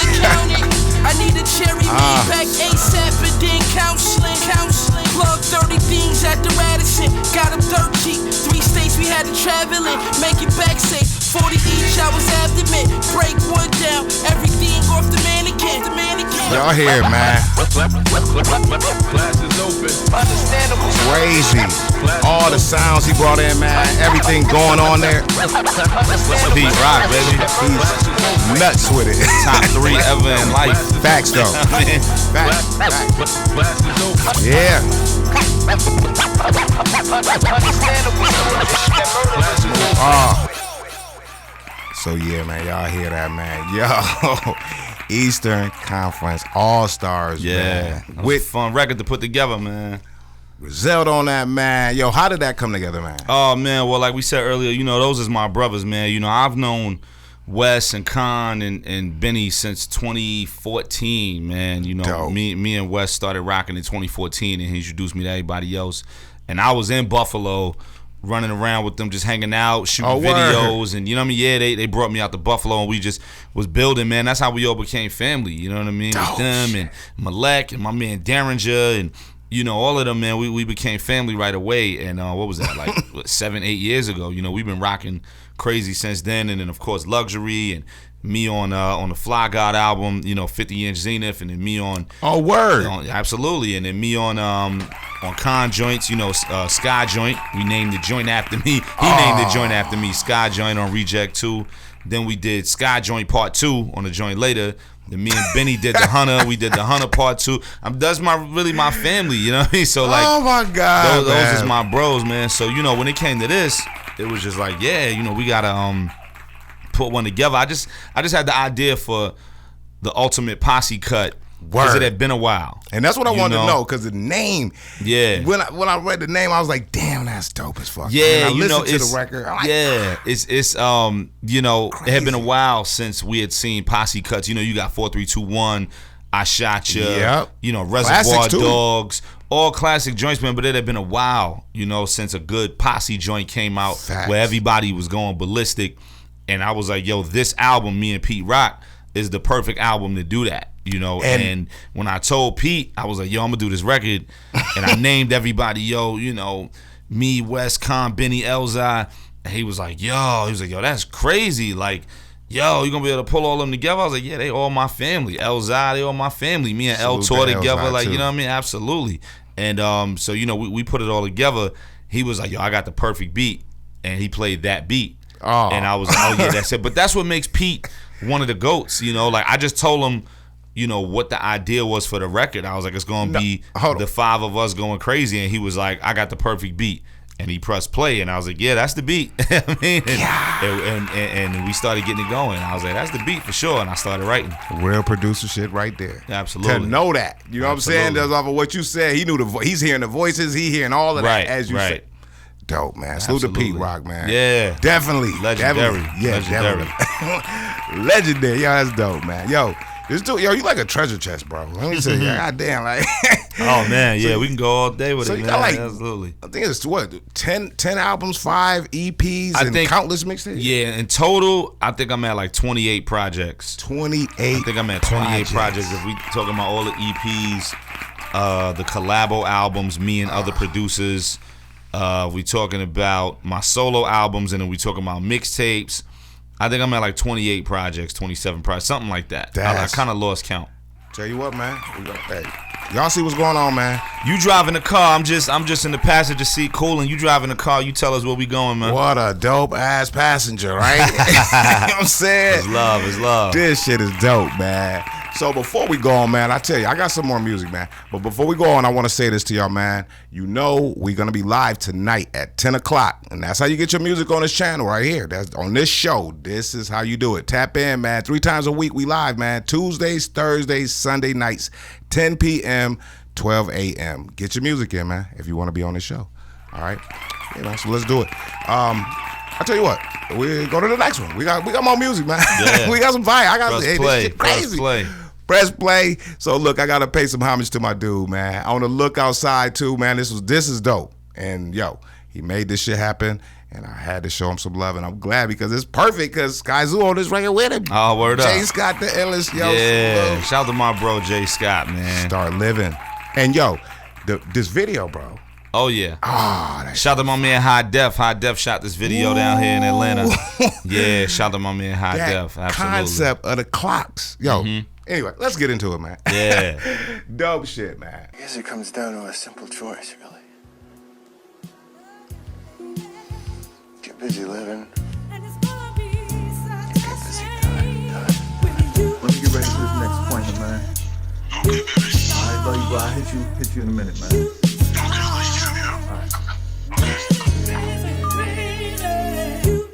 Speaker 6: I need a cherry lean back ASAP and then counseling. Plug 30 things at the Radisson, got them dirt cheap. 3 states we had to travel in, make it back safe. 40 each, I was abdomen, break wood down, everything off the mannequin.
Speaker 2: Y'all here, man. Crazy. All the sounds he brought in, man. Everything going on there.
Speaker 3: Pete Rock, baby.
Speaker 2: He's nuts with it.
Speaker 3: Top 3 ever in life.
Speaker 2: Facts, though. Facts. Yeah. So yeah, man, y'all hear that, man? Yo, Eastern Conference All-Stars, man.
Speaker 3: With fun record to put together, man.
Speaker 2: Zelda on that, man. Yo, how did that come together, man?
Speaker 3: Oh man, well, like we said earlier, you know, those is my brothers, man. You know, I've known Wes and Khan and Benny since 2014, man. You know, me and Wes started rocking in 2014, and he introduced me to everybody else. And I was in Buffalo, running around with them, just hanging out, shooting videos, and you know what I mean? Yeah, they brought me out to Buffalo, and we just was building, man. That's how we all became family, you know what I mean? With them and Malek and my man Derringer and, you know, all of them, man, we became family right away. And what was that, like 7-8 years ago? You know, we've been rocking crazy since then. And then, of course, Luxury and me on the Fly God album, you know, 50-inch Zenith, and then me on absolutely, and then me on Con Joints, you know, Sky Joint. We named the joint after me. He named the joint after me, Sky Joint on Reject 2. Then we did Sky Joint Part 2 on the joint later. Then me and Benny did the Hunter. We did the Hunter Part 2. That's really my family, you know what I mean? So like,
Speaker 2: oh my God,
Speaker 3: those is my bros, man. So you know, when it came to this, it was just like, yeah, you know, we gotta put one together. I just had the idea for the ultimate Posse cut Because it had been a while.
Speaker 2: And that's what I wanted to know, because the name.
Speaker 3: Yeah.
Speaker 2: When I read the name, I was like, damn, that's dope as fuck.
Speaker 3: Yeah,
Speaker 2: I listened to the record.
Speaker 3: It's it had been a while since we had seen Posse cuts. You got 4321, I Shot Ya, Reservoir Dogs, all classic joints, man. But it had been a while, since a good Posse joint came out where everybody was going ballistic. And I was like, yo, this album, me and Pete Rock, is the perfect album to do that. And when I told Pete, I was like, yo, I'm gonna do this record, and I named everybody, me, Wes, Con, Benny, Elzai, and he was like, yo, that's crazy, like, yo, you gonna be able to pull all them together? I was like, yeah, they all my family. Elzai, they all my family. Me and El tour together, like, you know what I mean? Absolutely. And so we put it all together. He was like, yo, I got the perfect beat, and he played that beat, and I was like, oh yeah, that's it. But that's what makes Pete one of the GOATs, like, I just told him, what the idea was for the record. I was like, it's going to be the five of us going crazy. And he was like, I got the perfect beat. And he pressed play. And I was like, yeah, that's the beat. I mean, and we started getting it going. I was like, that's the beat for sure. And I started writing.
Speaker 2: Real producer shit right there.
Speaker 3: Absolutely.
Speaker 2: To know that. You know what I'm saying? That's off of what you said. He knew he's hearing the voices. He hearing all of that, as you said. Dope, man. Salute to Pete Rock, man.
Speaker 3: Yeah.
Speaker 2: Definitely.
Speaker 3: Legendary.
Speaker 2: Yeah,
Speaker 3: legendary.
Speaker 2: Definitely. Legendary. Yo, that's dope, man. Yo, you like a treasure chest, bro. Let me say, goddamn, like.
Speaker 3: Oh man, yeah, we can go all day with it, man. Absolutely.
Speaker 2: I think it's 10 albums, 5 EPs, and countless mixtapes.
Speaker 3: Yeah, in total, I think I'm at like 28 projects.
Speaker 2: 28.
Speaker 3: I think I'm at 28 projects. If we talking about all the EPs, the collabo albums, me and other producers. We talking about my solo albums, and then we talking about mixtapes. I think I'm at like 28 projects, 27 projects, something like that. I kind of lost count.
Speaker 2: Tell you what, man. Y'all see what's going on, man.
Speaker 3: You driving the car. I'm just in the passenger seat, cool, and you driving the car. You tell us where we going, man.
Speaker 2: What a dope ass passenger, right? You know what I'm saying?
Speaker 3: It's love.
Speaker 2: This shit is dope, man. So before we go on, man, I tell you, I got some more music, man. But before we go on, I want to say this to y'all, man. We're going to be live tonight at 10 o'clock. And that's how you get your music on this channel right here. That's on this show. This is how you do it. Tap in, man. 3 times a week we live, man. Tuesdays, Thursdays, Sunday nights, 10 p.m., 12 a.m. Get your music in, man, if you want to be on this show. All right? So let's do it. I tell you what, we go to the next one. We got more music, man.
Speaker 3: Yeah.
Speaker 2: We got some fire.
Speaker 3: Press play.
Speaker 2: This shit crazy.
Speaker 3: Press
Speaker 2: play. So look, I gotta pay some homage to my dude, man. On the look outside too, man. This is dope. And yo, he made this shit happen, and I had to show him some love, and I'm glad because it's perfect. Because Skyzoo on this record with him.
Speaker 3: Oh, word up.
Speaker 2: Jay Scott, the illest, yo.
Speaker 3: Yeah. Shout out to my bro Jay Scott, man.
Speaker 2: Start living. And yo, this video, bro.
Speaker 3: Oh yeah. Shout out to my man High Def. High Def shot this video down here in Atlanta. Yeah, shout out to my man High Def. Absolutely.
Speaker 2: Concept of the clocks, yo. Anyway, let's get into it, man.
Speaker 3: Yeah.
Speaker 2: Dope shit, man.
Speaker 14: I guess it comes down to a simple choice, really. Get busy living. Get busy dying.
Speaker 15: Let me get ready for this next appointment, man. Alright, buddy, bro. I'll hit you in a minute, man.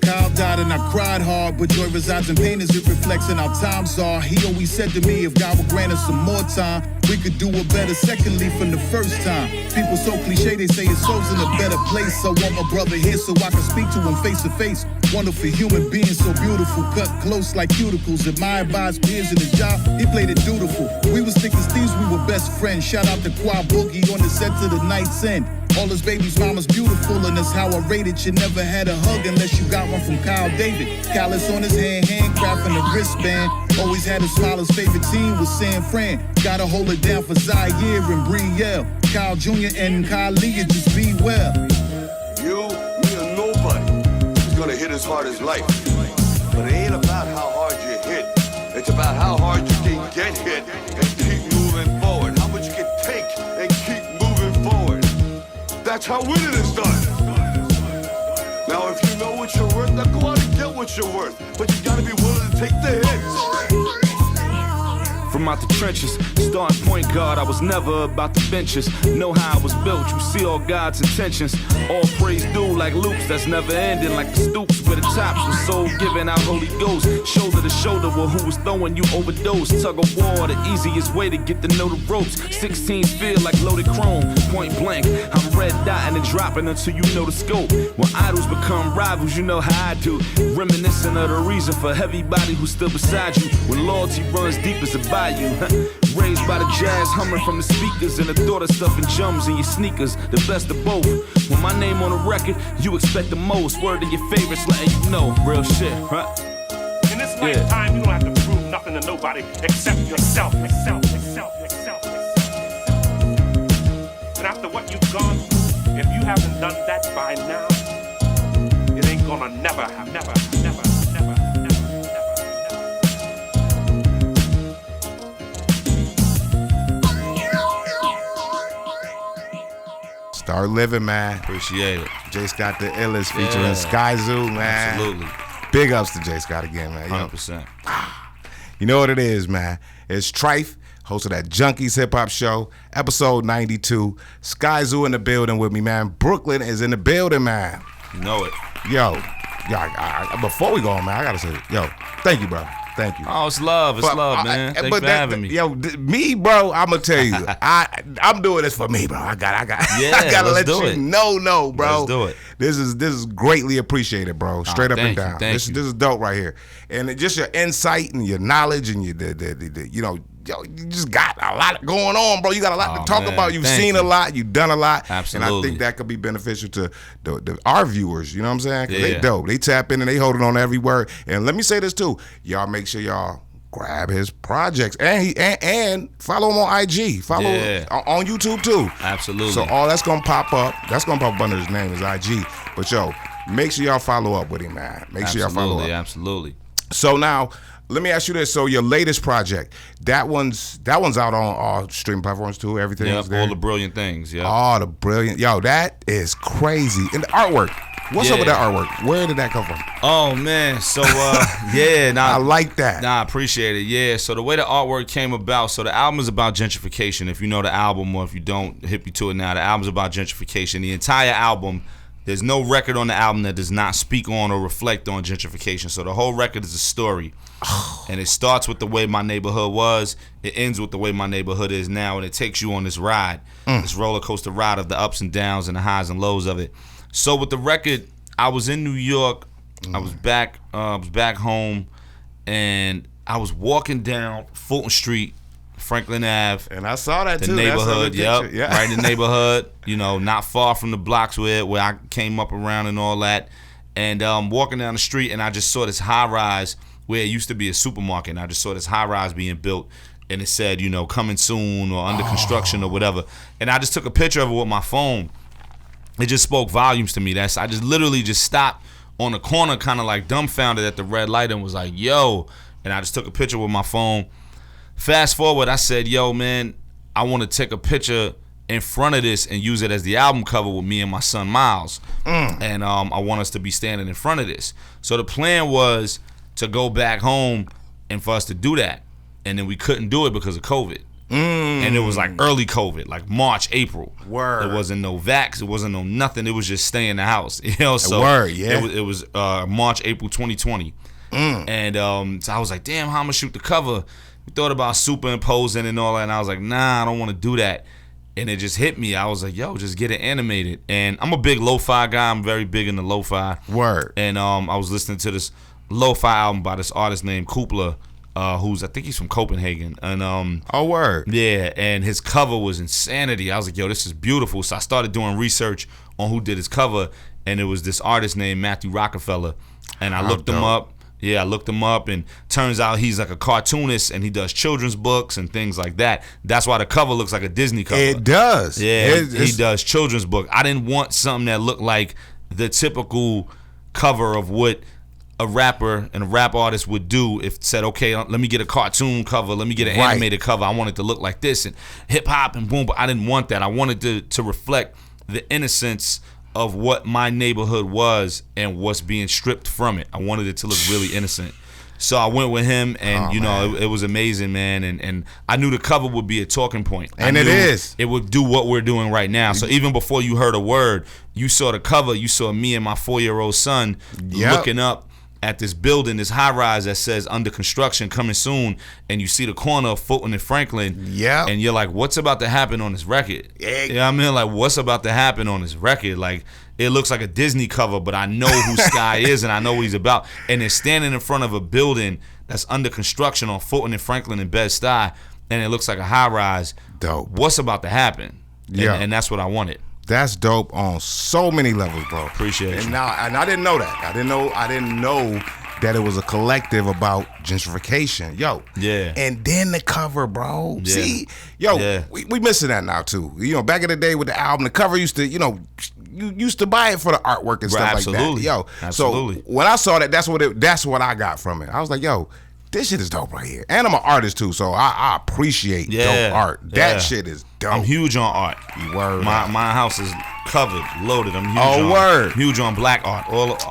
Speaker 16: Kyle died and I cried hard, but joy resides in pain as it reflects in our times are. He always said to me, if God would grant us some more time, we could do it better secondly from the first time. People so cliche, they say his soul's in a better place. So I want my brother here so I can speak to him face to face. Wonderful human being, so beautiful, cut close like cuticles. Admired by his peers in his job, he played it dutiful. We was thick as thieves, we were best friends. Shout out to Quad Boogie on the set to the night's end. All his baby's mama's beautiful, and that's how I rated. You never had a hug unless you got one from Kyle David. Callus on his hand, handcrafting a wristband. Always had a smile, his favorite team was San Fran. Gotta hold it down for Zaire and Brielle. Kyle Jr. and Kylie, just be well.
Speaker 17: You, me, or nobody is gonna hit as hard as life. But it ain't about how hard you hit. It's about how hard you can get hit and keep moving forward. How much you can take and keep moving forward. That's how winning is done. Now, if you know what you're worth, now go out and get what you're worth. But you gotta be willing to take the hits.
Speaker 5: from out the trenches. Starting point guard, I was never about the benches. Know how I was built, you see all God's intentions. All praise due like loops that's never ending. Like the stoops where the tops was soul giving out Holy Ghost. Shoulder to shoulder with who was throwing you overdose. Tug of war, the easiest way to get to know the ropes. 16s feel like loaded chrome, point blank. I'm red dotting and dropping until you know the scope. When idols become rivals, you know how I do. Reminiscent of the reason for everybody who's still beside you. When loyalty runs deep as a bayou. Raised by the jazz humming from the speakers and the thought of stuffing jums in your sneakers. The best of both. When my name on the record, you expect the most. Word to your favorites, letting you know. Real shit, right?
Speaker 18: In this lifetime, you don't have to prove nothing to nobody except yourself. And after what you've gone through, if you haven't done that by now, it ain't gonna never happen. Never.
Speaker 2: Start living, man.
Speaker 3: Appreciate it.
Speaker 2: J. Scott the illest featuring Skyzoo, man.
Speaker 3: Absolutely.
Speaker 2: Big ups to J. Scott again, man.
Speaker 3: 100%.
Speaker 2: You know what it is, man. It's Trife, host of that Junkies Hip Hop Show, episode 92. Skyzoo in the building with me, man. Brooklyn is in the building, man.
Speaker 3: You know it.
Speaker 2: Yo, before we go on, man, I gotta say, yo, thank you, bro. Thank you.
Speaker 3: Oh, it's love. It's love, man. Thanks for having me.
Speaker 2: Yo, me, bro, I'm gonna tell you, I'm doing this for me, bro. I gotta let you know, bro.
Speaker 3: Let's do it.
Speaker 2: This is greatly appreciated, bro. Straight up and down.
Speaker 3: This
Speaker 2: is dope right here, and just your insight and your knowledge and your you know. Yo, you just got a lot going on, bro. You got a lot to talk about. You've seen a lot. You've done a lot.
Speaker 3: Absolutely.
Speaker 2: And I think that could be beneficial to our viewers. You know what I'm saying? Because they dope. They tap in and they holding on to every word. And let me say this too. Y'all make sure y'all grab his projects. And follow him on IG. Follow him on YouTube too.
Speaker 3: Absolutely.
Speaker 2: So all that's going to pop up. That's going to pop up under his name is IG. But yo, make sure y'all follow up with him, man. Make sure y'all follow up.
Speaker 3: Absolutely.
Speaker 2: So now, let me ask you this. So your latest project, that one's out on all streaming platforms too. Everything is there.
Speaker 3: All the brilliant things. Yeah.
Speaker 2: All the brilliant. Yo, that is crazy. And the artwork. What's up with that artwork? Where did that come from?
Speaker 3: Oh man. So I
Speaker 2: like that.
Speaker 3: I appreciate it. Yeah. So the way the artwork came about. So the album is about gentrification. If you know the album, or if you don't, hit me to it now. The album's about gentrification. The entire album. There's no record on the album that does not speak on or reflect on gentrification. So the whole record is a story. And it starts with the way my neighborhood was. It ends with the way my neighborhood is now. And it takes you on this ride, this roller coaster ride of the ups and downs and the highs and lows of it. So with the record, I was in New York. I was back home. And I was walking down Fulton Street, Franklin Ave.
Speaker 2: And I saw that
Speaker 3: the
Speaker 2: too.
Speaker 3: Neighborhood, right in the neighborhood, you know, not far from the blocks where I came up around and all that. And walking down the street, and I just saw this high rise where it used to be a supermarket. And I just saw this high rise being built, and it said, you know, coming soon or under construction or whatever. And I just took a picture of it with my phone. It just spoke volumes to me. I just literally just stopped on the corner, kind of like dumbfounded at the red light, and was like, yo. And I just took a picture with my phone. Fast forward, I said, yo, man, I want to take a picture in front of this and use it as the album cover with me and my son Miles. And I want us to be standing in front of this. So the plan was to go back home and for us to do that. And then we couldn't do it because of COVID. And it was like early COVID, like March, April.
Speaker 2: Word.
Speaker 3: There wasn't no vax, it wasn't no nothing. It was just stay in the house. You know, so it was March, April 2020. And so I was like, damn, how I'm gonna shoot the cover? We thought about superimposing and all that, and I was like, nah, I don't want to do that. And it just hit me. I was like, yo, just get it animated. And I'm a big lo-fi guy. I'm very big into lo-fi.
Speaker 2: Word.
Speaker 3: And I was listening to this lo-fi album by this artist named Kupla, I think he's from Copenhagen. And
Speaker 2: word.
Speaker 3: Yeah, and his cover was insanity. I was like, yo, this is beautiful. So I started doing research on who did his cover, and it was this artist named Matthew Rockefeller. And I looked him up. Yeah, I looked him up, and turns out he's like a cartoonist, and he does children's books and things like that. That's why the cover looks like a Disney cover.
Speaker 2: It does.
Speaker 3: Yeah, he does children's book. I didn't want something that looked like the typical cover of what a rapper and a rap artist would do if it said, okay, let me get a cartoon cover, let me get an animated cover. I want it to look like this and hip hop and boom, but I didn't want that. I wanted to reflect the innocence of what my neighborhood was and what's being stripped from it. I wanted it to look really innocent. So I went with him, and you know, it was amazing, man. And I knew the cover would be a talking point.
Speaker 2: And it is.
Speaker 3: It would do what we're doing right now. So even before you heard a word, you saw the cover. You saw me and my 4-year-old son looking up at this building, this high rise that says under construction, coming soon, and you see the corner of Fulton and Franklin.
Speaker 2: Yeah.
Speaker 3: And you're like, what's about to happen on this record?
Speaker 2: Yeah.
Speaker 3: You know what I mean? Like, what's about to happen on this record? Like, it looks like a Disney cover, but I know who Sky is and I know what he's about. And it's standing in front of a building that's under construction on Fulton and Franklin and Bed-Stuy, and it looks like a high rise.
Speaker 2: Dope.
Speaker 3: What's about to happen?
Speaker 2: Yeah.
Speaker 3: And that's what I wanted.
Speaker 2: That's dope on so many levels, bro.
Speaker 3: Appreciate
Speaker 2: and
Speaker 3: you.
Speaker 2: Now, and I didn't know that. I didn't know that it was a collective about gentrification. Yo.
Speaker 3: Yeah.
Speaker 2: And then the cover, bro.
Speaker 3: Yeah.
Speaker 2: See? Yo, we missing that now too. You know, back in the day with the album, the cover used to, you know, you used to buy it for the artwork and stuff like that. Yo.
Speaker 3: Absolutely.
Speaker 2: So when I saw that, that's what I got from it. I was like, yo, this shit is dope right here. And I'm an artist too, so I appreciate dope art. That shit is dope.
Speaker 3: I'm huge on art.
Speaker 2: Word.
Speaker 3: My house is covered, loaded. I'm huge on
Speaker 2: word.
Speaker 3: Huge on black art.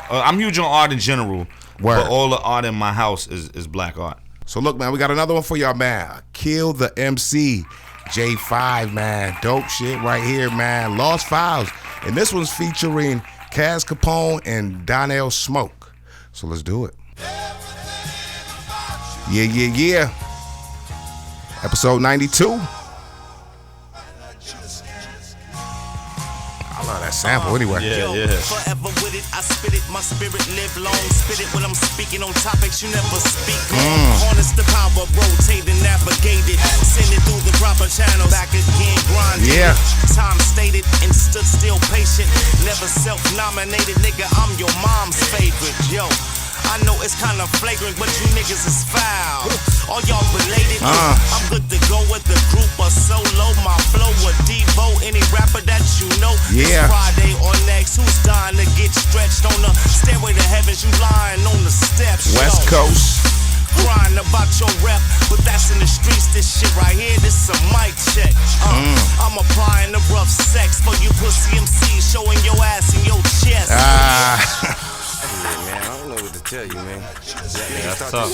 Speaker 3: I'm huge on art in general.
Speaker 2: Word.
Speaker 3: But all the art in my house is black art.
Speaker 2: So look, man, we got another one for y'all, man. Kill the MC, J5, man. Dope shit right here, man. Lost Files. And this one's featuring Kaz Capone and Donnell Smoke. So let's do it. Yeah. Episode 92. I love that sample anyway.
Speaker 3: Yeah.
Speaker 13: Forever with it, I spit it, my spirit live long. Spit it when I'm speaking on topics you never speak on. Harness the power, rotate and navigate it. Send it through the proper channels. Back again, grind it.
Speaker 2: Yeah.
Speaker 13: Time stated and stood still patient. Never self-nominated, nigga, I'm your mom's favorite. Yo, I know it's kinda flagrant, but you niggas is foul. All y'all related. I'm good to go with the group or solo. My flow or Devo, any rapper that you know.
Speaker 2: Yeah.
Speaker 13: It's Friday or next, who's dying to get stretched on the stairway to heaven? You lying on the steps.
Speaker 2: West Coast.
Speaker 13: Crying about your rep, but that's in the streets. This shit right here, this is a mic check. I'm applying the rough sex for you pussy MCs, showing your ass and your chest.
Speaker 4: Yeah, man, I don't know what to tell you, man.
Speaker 3: That's tough.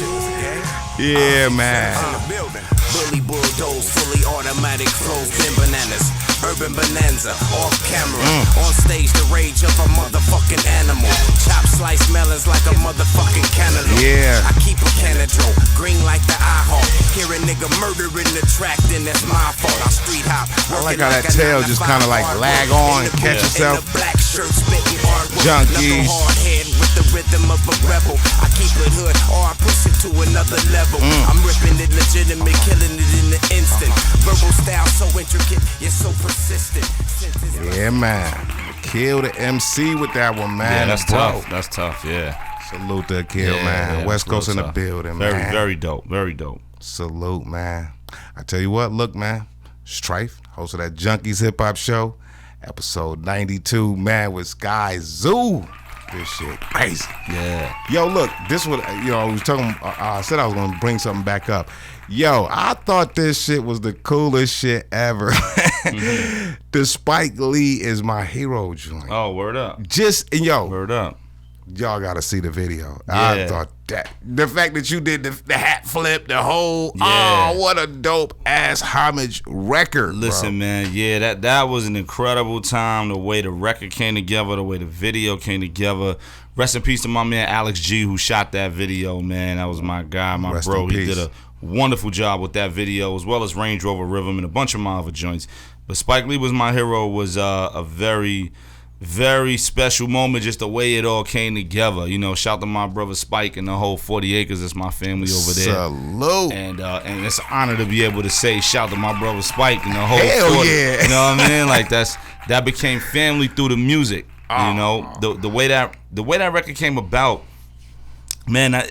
Speaker 2: Yeah, man.
Speaker 13: In the building. Bully bulldoze, fully automatic flows, pin bananas. Urban bonanza, off camera. On stage, the rage of a motherfucking animal. Chop slice melons like a motherfucking cantaloupe.
Speaker 2: Yeah.
Speaker 13: I keep a canadro, green like the IHawk. Hear a nigga murdering the track, then that's my fault. I street hop.
Speaker 2: I like how that tail just kind of like lag on and catch itself.
Speaker 13: Black shirt spitting hard work.
Speaker 2: Junkies.
Speaker 13: Knuckle hard head with the rhythm of a rebel. I keep it hood or I push it to another level. I'm ripping it legitimate, killing it in the instant. Verbal style so intricate, yet so persistent.
Speaker 2: Yeah, man. Kill the MC with that one, man.
Speaker 3: Yeah, that's
Speaker 2: bro.
Speaker 3: tough. That's tough, yeah.
Speaker 2: Salute to Kill, man. West Coast in the building,
Speaker 3: very,
Speaker 2: man.
Speaker 3: Very dope. Very dope.
Speaker 2: Salute, man. I tell you what, look, man. Strife, host of that Junkies Hip Hop Show, episode 92, man, with Skyzoo. This shit crazy.
Speaker 3: Yeah.
Speaker 2: Yo, look, this was, you know, I was talking, I said I was going to bring something back up. Yo, I thought this shit was the coolest shit ever. The Spike Lee is my hero joint.
Speaker 3: Oh, word up.
Speaker 2: Word
Speaker 3: up.
Speaker 2: Y'all got to see the video.
Speaker 3: Yeah.
Speaker 2: I thought that. The fact that you did the hat flip, the whole,
Speaker 3: Yeah.
Speaker 2: oh, what a dope ass homage record.
Speaker 3: Listen, man, yeah, that was an incredible time. The way the record came together, the way the video came together. Rest in peace to my man Alex G, who shot that video, man. That was my guy, my
Speaker 2: Rest
Speaker 3: bro.
Speaker 2: in
Speaker 3: He
Speaker 2: peace.
Speaker 3: did a wonderful job with that video, as well as Range Rover Rhythm and a bunch of my other joints. But Spike Lee was my hero. Was a very, very special moment, just the way it all came together. You know, shout to my brother Spike and the whole 40 Acres. That's my family over there.
Speaker 2: Salute.
Speaker 3: And it's an honor to be able to say shout to my brother Spike and the whole
Speaker 2: Hell
Speaker 3: 40.
Speaker 2: yeah.
Speaker 3: You know what I mean? Like that became family through the music. You know, the way that record came about, man.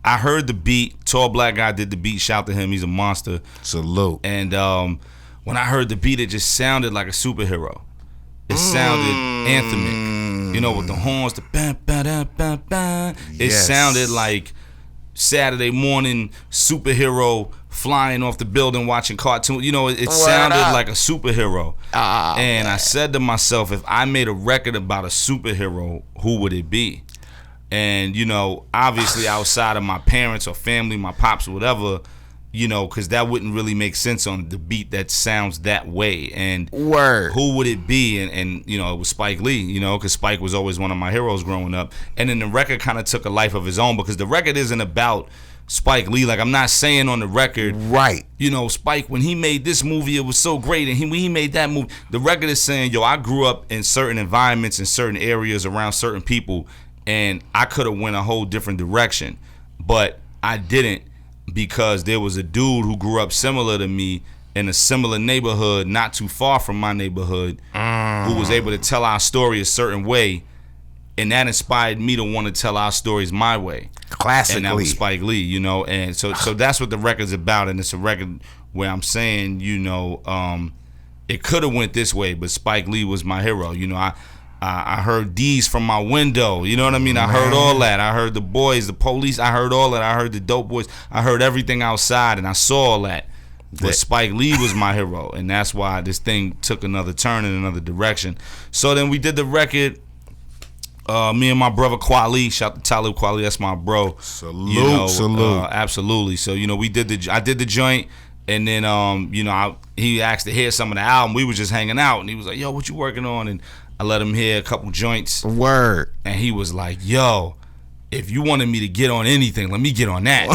Speaker 3: I heard the beat. Tall Black Guy did the beat. Shout to him. He's a monster.
Speaker 2: Salute.
Speaker 3: And when I heard the beat, it just sounded like a superhero. It sounded anthemic, you know, with the horns, the bam, bam, bam, bam, bam. It
Speaker 2: Yes.
Speaker 3: sounded like Saturday morning superhero flying off the building watching cartoons. You know, it sounded like a superhero. And I said to myself, if I made a record about a superhero, who would it be? And, you know, obviously outside of my parents or family, my pops or whatever, you know, because that wouldn't really make sense on the beat that sounds that way. And who would it be? And you know, it was Spike Lee, you know, because Spike was always one of my heroes growing up. And then the record kind of took a life of his own, because the record isn't about Spike Lee. Like, I'm not saying on the record,
Speaker 2: right,
Speaker 3: you know, Spike, when he made this movie, it was so great, and when he made that movie, the record is saying, yo, I grew up in certain environments, in certain areas, around certain people, and I could have went a whole different direction, but I didn't, because there was a dude who grew up similar to me in a similar neighborhood, not too far from my neighborhood, who was able to tell our story a certain way, and that inspired me to want to tell our stories my way.
Speaker 2: Classically.
Speaker 3: And that was Spike Lee, you know, and so that's what the record's about, and it's a record where I'm saying, you know, it could have went this way, but Spike Lee was my hero. You know, I heard D's from my window, you know what I mean? I heard all that. I heard the boys, the police, I heard all that. I heard the dope boys. I heard everything outside, and I saw all that. But Spike Lee was my hero, and that's why this thing took another turn in another direction. So then we did the record. Me and my brother Kweli, shout out to Talib Kweli, that's my bro.
Speaker 2: Salute.
Speaker 3: Absolutely. So, you know, I did the joint, and then you know, he asked to hear some of the album. We was just hanging out, and he was like, yo, what you working on? And I let him hear a couple joints.
Speaker 2: Word.
Speaker 3: And he was like, yo, if you wanted me to get on anything, let me get on that.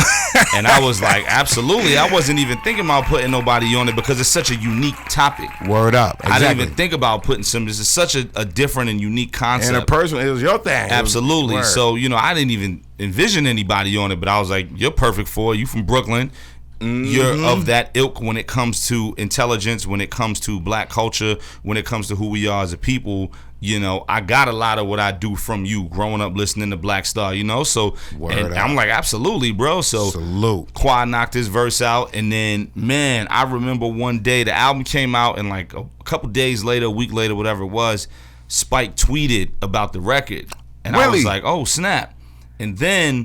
Speaker 3: And I was like, absolutely. I wasn't even thinking about putting nobody on it, because it's such a unique topic.
Speaker 2: Word up. Exactly. I
Speaker 3: didn't even think about putting some. This is such a different and unique concept.
Speaker 2: And a person, it was your thing.
Speaker 3: Absolutely. So, you know, I didn't even envision anybody on it, but I was like, you're perfect for it. You from Brooklyn. You're of that ilk when it comes to intelligence, when it comes to black culture, when it comes to who we are as a people. You know, I got a lot of what I do from you growing up listening to Black Star, you know. So and I'm like, absolutely, bro. So
Speaker 2: salute.
Speaker 3: Quad knocked his verse out, and then, man, I remember one day the album came out, and like a couple days later, a week later, whatever it was, Spike tweeted about the record, and I was like, oh snap. And then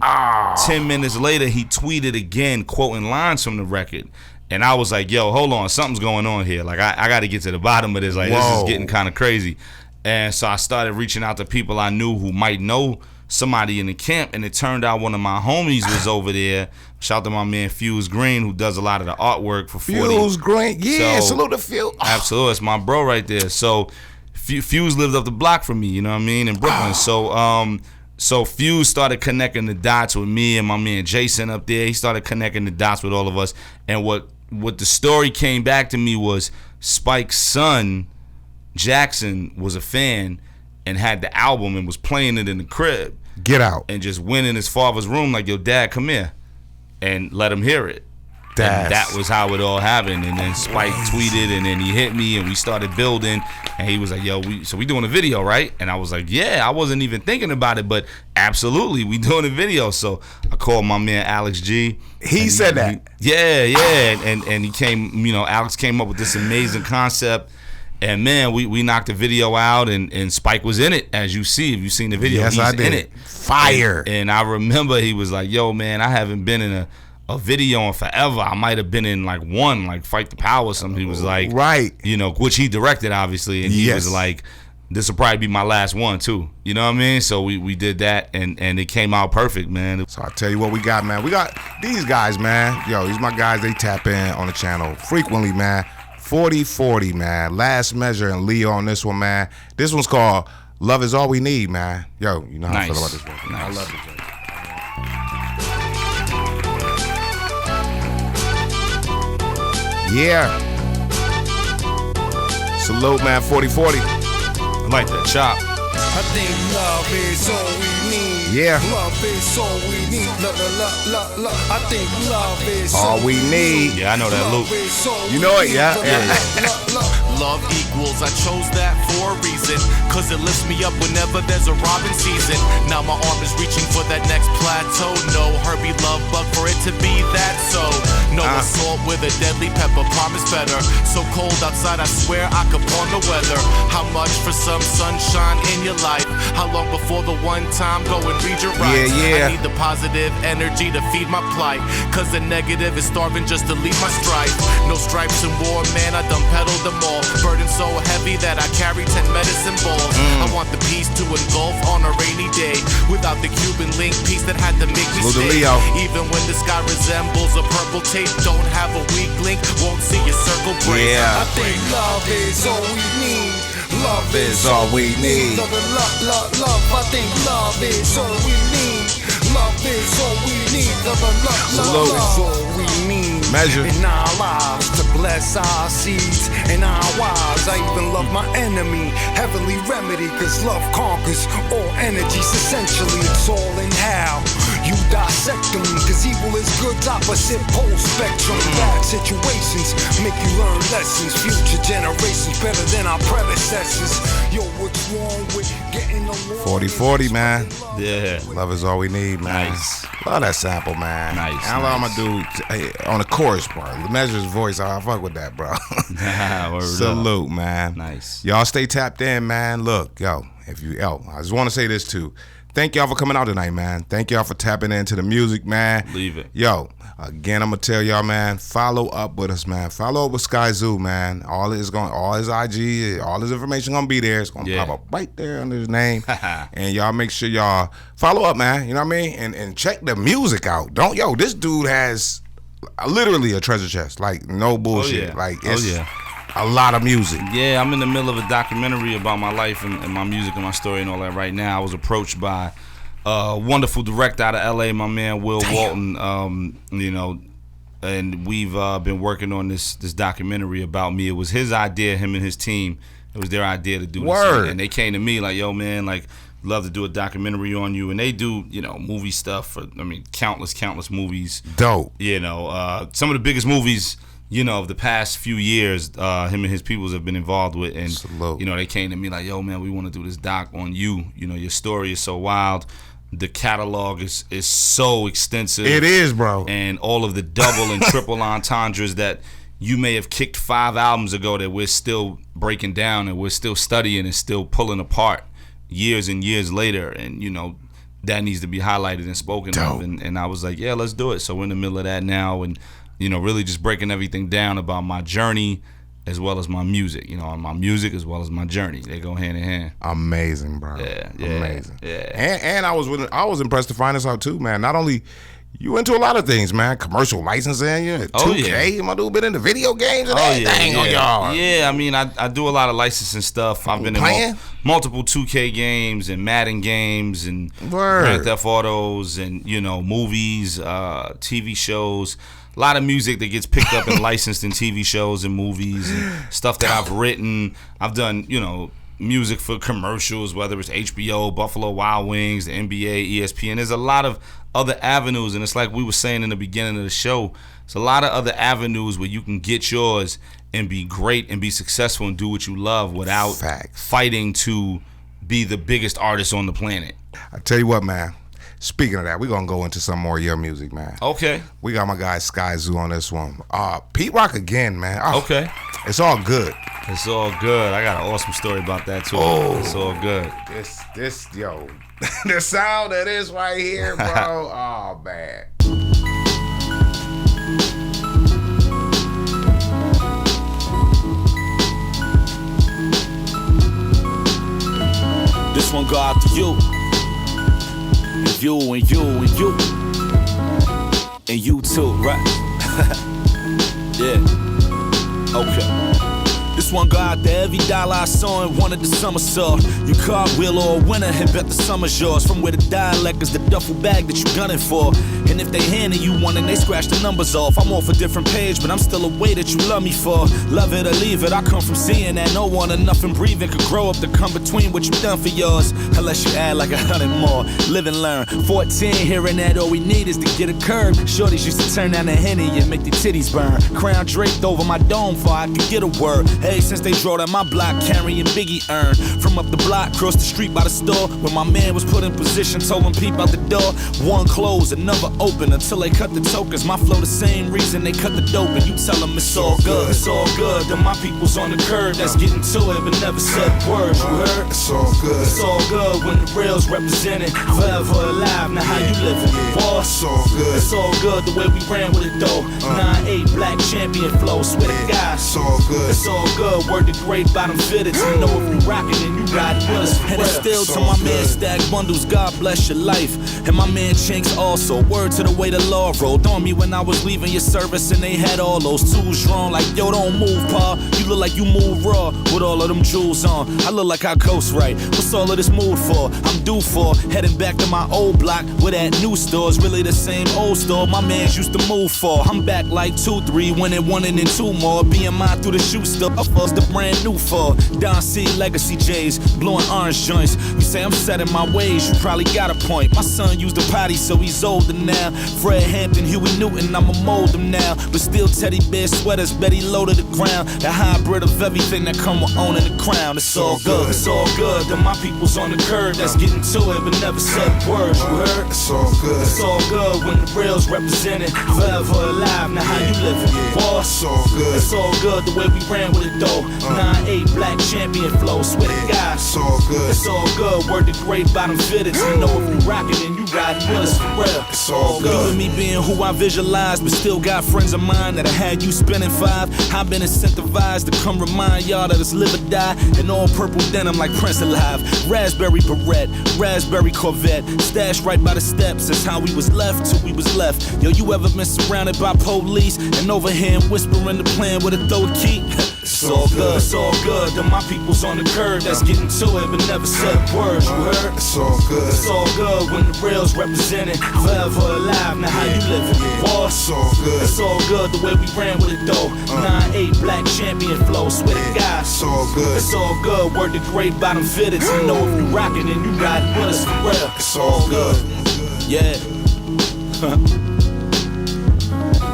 Speaker 3: 10 minutes later, he tweeted again, quoting lines from the record. And I was like, yo, hold on, something's going on here. Like, I got to get to the bottom of this. Like, this is getting kind of crazy. And so I started reaching out to people I knew who might know somebody in the camp. And it turned out one of my homies was over there. Shout out to my man Fuse Green, who does a lot of the artwork for 40.
Speaker 2: Fuse Green, yeah,
Speaker 3: so,
Speaker 2: salute to Fuse.
Speaker 3: Absolutely, it's my bro right there. So Fuse lived up the block from me, you know what I mean, in Brooklyn. So Fuse started connecting the dots with me and my man Jason up there. He started connecting the dots with all of us. And what the story came back to me was Spike's son, Jackson, was a fan and had the album and was playing it in the crib.
Speaker 2: Get out.
Speaker 3: And just went in his father's room like, yo, Dad, come here. And let him hear it. And that was how it all happened. And then Spike tweeted, and then he hit me, and we started building. And he was like, yo, we doing a video, right? And I was like, yeah, I wasn't even thinking about it, but absolutely, we doing a video. So I called my man Alex G.
Speaker 2: He said that.
Speaker 3: And he came, you know, Alex came up with this amazing concept. And man, we knocked the video out, and Spike was in it, as you see. If you've seen the video,
Speaker 2: yes,
Speaker 3: he's
Speaker 2: I did.
Speaker 3: in it.
Speaker 2: Fire.
Speaker 3: And I remember he was like, yo, man, I haven't been in a video in forever. I might have been in like one, like Fight the Power or something. He was like,
Speaker 2: right,
Speaker 3: you know, which he directed obviously, and he was like, this will probably be my last one too. You know what I mean? So we did that, and it came out perfect, man.
Speaker 2: So I'll tell you what we got, man. We got these guys, man. Yo, these my guys. They tap in on the channel frequently, man. 40-40, man. Last Measure and Leo on this one, man. This one's called Love Is All We Need, man. Yo, you know how I feel about this one. I love this one. Yeah. Salute, man. 40-40.
Speaker 3: I like that chop.
Speaker 9: I think love is all we need.
Speaker 2: Yeah.
Speaker 9: Love is all we need. I think love is
Speaker 2: all we need.
Speaker 3: Yeah, I know that loop.
Speaker 2: You know it, yeah.
Speaker 5: Love equals, I chose that for a reason, cause it lifts me up whenever there's a robin season. Now my arm is reaching for that next plateau. No Herbie love bug for it to be that, so no
Speaker 11: No assault with a deadly pepper, promise better. So cold outside, I swear I could pawn the weather. How much for some sunshine in your life? How long before the one time go and read your rights?
Speaker 2: Yeah.
Speaker 11: I need the positive energy to feed my plight, cause the negative is starving just to leave my strife. No stripes in war, man, I done pedaled them all. Burden so heavy that I carry 10 medicine balls. I want the peace to engulf on a rainy day, without the Cuban link piece that had to make me stay. Even when the sky resembles a purple tape, don't have a weak link, won't see your circle break.
Speaker 9: I think love is all we need. Love is all we need. Love, I think love is all we need. Love is all we need. Love is all we need.
Speaker 2: Measure.
Speaker 9: In our lives to bless our seeds and our wives. I even love my enemy. Heavenly remedy, cause love conquers all energies. Essentially, it's all in how you dissect them. Cause evil is good's opposite pole spectrum. Bad situations make you learn lessons. Future generations better than our predecessors. Yo, what's wrong with getting along?
Speaker 2: 40-40, man.
Speaker 3: Yeah.
Speaker 2: Love is all we need, man.
Speaker 3: Nice.
Speaker 2: Love that sample, man.
Speaker 3: Nice.
Speaker 2: I love my dude on the chorus part. The Measure's voice, I fuck with that, bro. Salute, man.
Speaker 3: Nice.
Speaker 2: Y'all stay tapped in, man. Look, I just want to say this too. Thank y'all for coming out tonight, man. Thank y'all for tapping into the music, man.
Speaker 3: Leave it.
Speaker 2: Yo, again, I'm gonna tell y'all, man, follow up with us, man. Follow up with Skyzoo, man. All his IG, all his information gonna be there. It's gonna pop up right there under his name. And y'all make sure y'all follow up, man. You know what I mean? And check the music out. This dude has literally a treasure chest. Like, no bullshit. Like, it's a lot of music.
Speaker 3: Yeah, I'm in the middle of a documentary about my life and my music and my story and all that right now. I was approached by a wonderful director out of LA, my man Will Walton, and we've been working on this documentary about me. It was his idea, him and his team. It was their idea to do this. And they came to me like, yo, man, like, love to do a documentary on you. And they do, movie stuff for, countless movies.
Speaker 2: Dope.
Speaker 3: Some of the biggest movies, of the past few years, him and his peoples have been involved with. And, they came to me like, yo, man, we want to do this doc on you. Your story is so wild. The catalog is so extensive.
Speaker 2: It is, bro.
Speaker 3: And all of the double and triple entendres that you may have kicked 5 albums ago that we're still breaking down and we're still studying and still pulling apart years and years later. And, that needs to be highlighted and spoken of. And I was like, yeah, let's do it. So we're in the middle of that now. And, really just breaking everything down about my journey as well as my music. My music as well as my journey. They go hand in hand.
Speaker 2: Amazing, bro.
Speaker 3: Yeah.
Speaker 2: Amazing.
Speaker 3: Yeah.
Speaker 2: And I was impressed to find this out too, man. Not only you into a lot of things, man. Commercial licensing, 2K. My dude been into video games and everything on y'all.
Speaker 3: Yeah, I do a lot of licensing stuff. I've been in multiple 2K games and Madden games and Grand Theft Autos and movies, TV shows. A lot of music that gets picked up and licensed in TV shows and movies and stuff that I've written. I've done, music for commercials, whether it's HBO, Buffalo Wild Wings, the NBA, ESPN. There's a lot of other avenues, and it's like we were saying in the beginning of the show, it's a lot of other avenues where you can get yours and be great and be successful and do what you love without fighting to be the biggest artist on the planet.
Speaker 2: I tell you what, man. Speaking of that, we're going to go into some more of your music, man.
Speaker 3: Okay.
Speaker 2: We got my guy Skyzoo on this one. Pete Rock again, man.
Speaker 3: Okay.
Speaker 2: It's all good.
Speaker 3: It's all good. I got an awesome story about that, too. It's all good.
Speaker 2: This, the sound of this right here, bro. Oh, man.
Speaker 5: This one go out to you. And you, and you, and you. And you too, right? Yeah. Okay. This one go out to every dollar I saw and wanted the summer saw. You cartwheel or a winner and bet the summer's yours. From where the dialect is the duffel bag that you gunning for. And if they handing you one and they scratch the numbers off, I'm off a different page, but I'm still a way that you love me for. Love it or leave it, I come from seeing that no one or nothing breathing could grow up to come between what you done for yours. Unless you add like 100 more. Live and learn. 14, hearing that all we need is to get a curb. Shorties used to turn down the Henny and make their titties burn. Crown draped over my dome for I could get a word. Hey, since they drove down my block carrying Biggie urn. From up the block, across the street by the store, when my man was put in position, told him peep out the door. One closed, another open until they cut the tokens. My flow the same reason they cut the dope, and you tell them it's all good. It's all good. Then my people's on the curb that's getting to it but never said words. You heard?
Speaker 9: It's all good.
Speaker 5: It's all good when the real's represented. Forever alive. Now how you living? Boss.
Speaker 9: It's all good.
Speaker 5: It's all good the way we ran with it though. 9-8 black champion flow. Swear to God.
Speaker 9: It's all good.
Speaker 5: It's all good. Word to great bottom fitteds. You know if you rockin' and you riding with us. And it's still to my man Stack Bundles. God bless your life. And my man Chinks also. Word to the way the law rolled on me when I was leaving your service and they had all those tools drawn. Like yo, don't move, pa. You look like you move raw with all of them jewels on. I look like I coast right. What's all of this mood for? I'm due for heading back to my old block where that new store's really the same old store my mans used to move for. I'm back like 2-3, winning 1 and then 2 more. Being mine through the shoe store. What's the brand new for? Don C Legacy J's, blowing orange joints. You say I'm set in my ways, you probably got a point. My son used the potty, so he's older now. Fred Hampton, Huey Newton, I'ma mold him now. But still teddy bear sweaters, Betty low to the ground. The hybrid of everything that come with owning the crown. It's all good, it's all good. Then my people's on the curb that's getting to it but never said words. You heard?
Speaker 9: It's all good.
Speaker 5: It's all good when the real's represented. Forever alive. Now how you living? Boss.
Speaker 9: It's all good.
Speaker 5: It's all good the way we ran with it though. 9-8 black champion flow. Swear to God.
Speaker 9: It's all good.
Speaker 5: It's all good. Word to great bottom fitteds. You know if you rockin' and you riding with us for real.
Speaker 9: It's all good.
Speaker 5: You and me being who I visualize, but still got friends of mine that I had you spending 5. I've been incentivized to come remind y'all that it's live or die. And all purple denim like Prince Alive. Raspberry Barrette, raspberry Corvette. Stashed right by the steps. That's how we was left till we was left. Yo, you ever been surrounded by police and over here whispering the plan with a throw a key? It's all good, it's all good. Then my people's on the curb that's getting to it but never said words. You heard?
Speaker 9: It's all good.
Speaker 5: It's all good when the real's represented. Forever alive. Now how you living? Boss.
Speaker 9: It's all good.
Speaker 5: It's all good the way we ran with it though. 9-8 black champion flow. Swear to God.
Speaker 9: It's all good.
Speaker 5: It's all good. Word to great bottom fitteds. You know if you rockin' and you riding with us for real.
Speaker 9: It's all good.
Speaker 5: Yeah.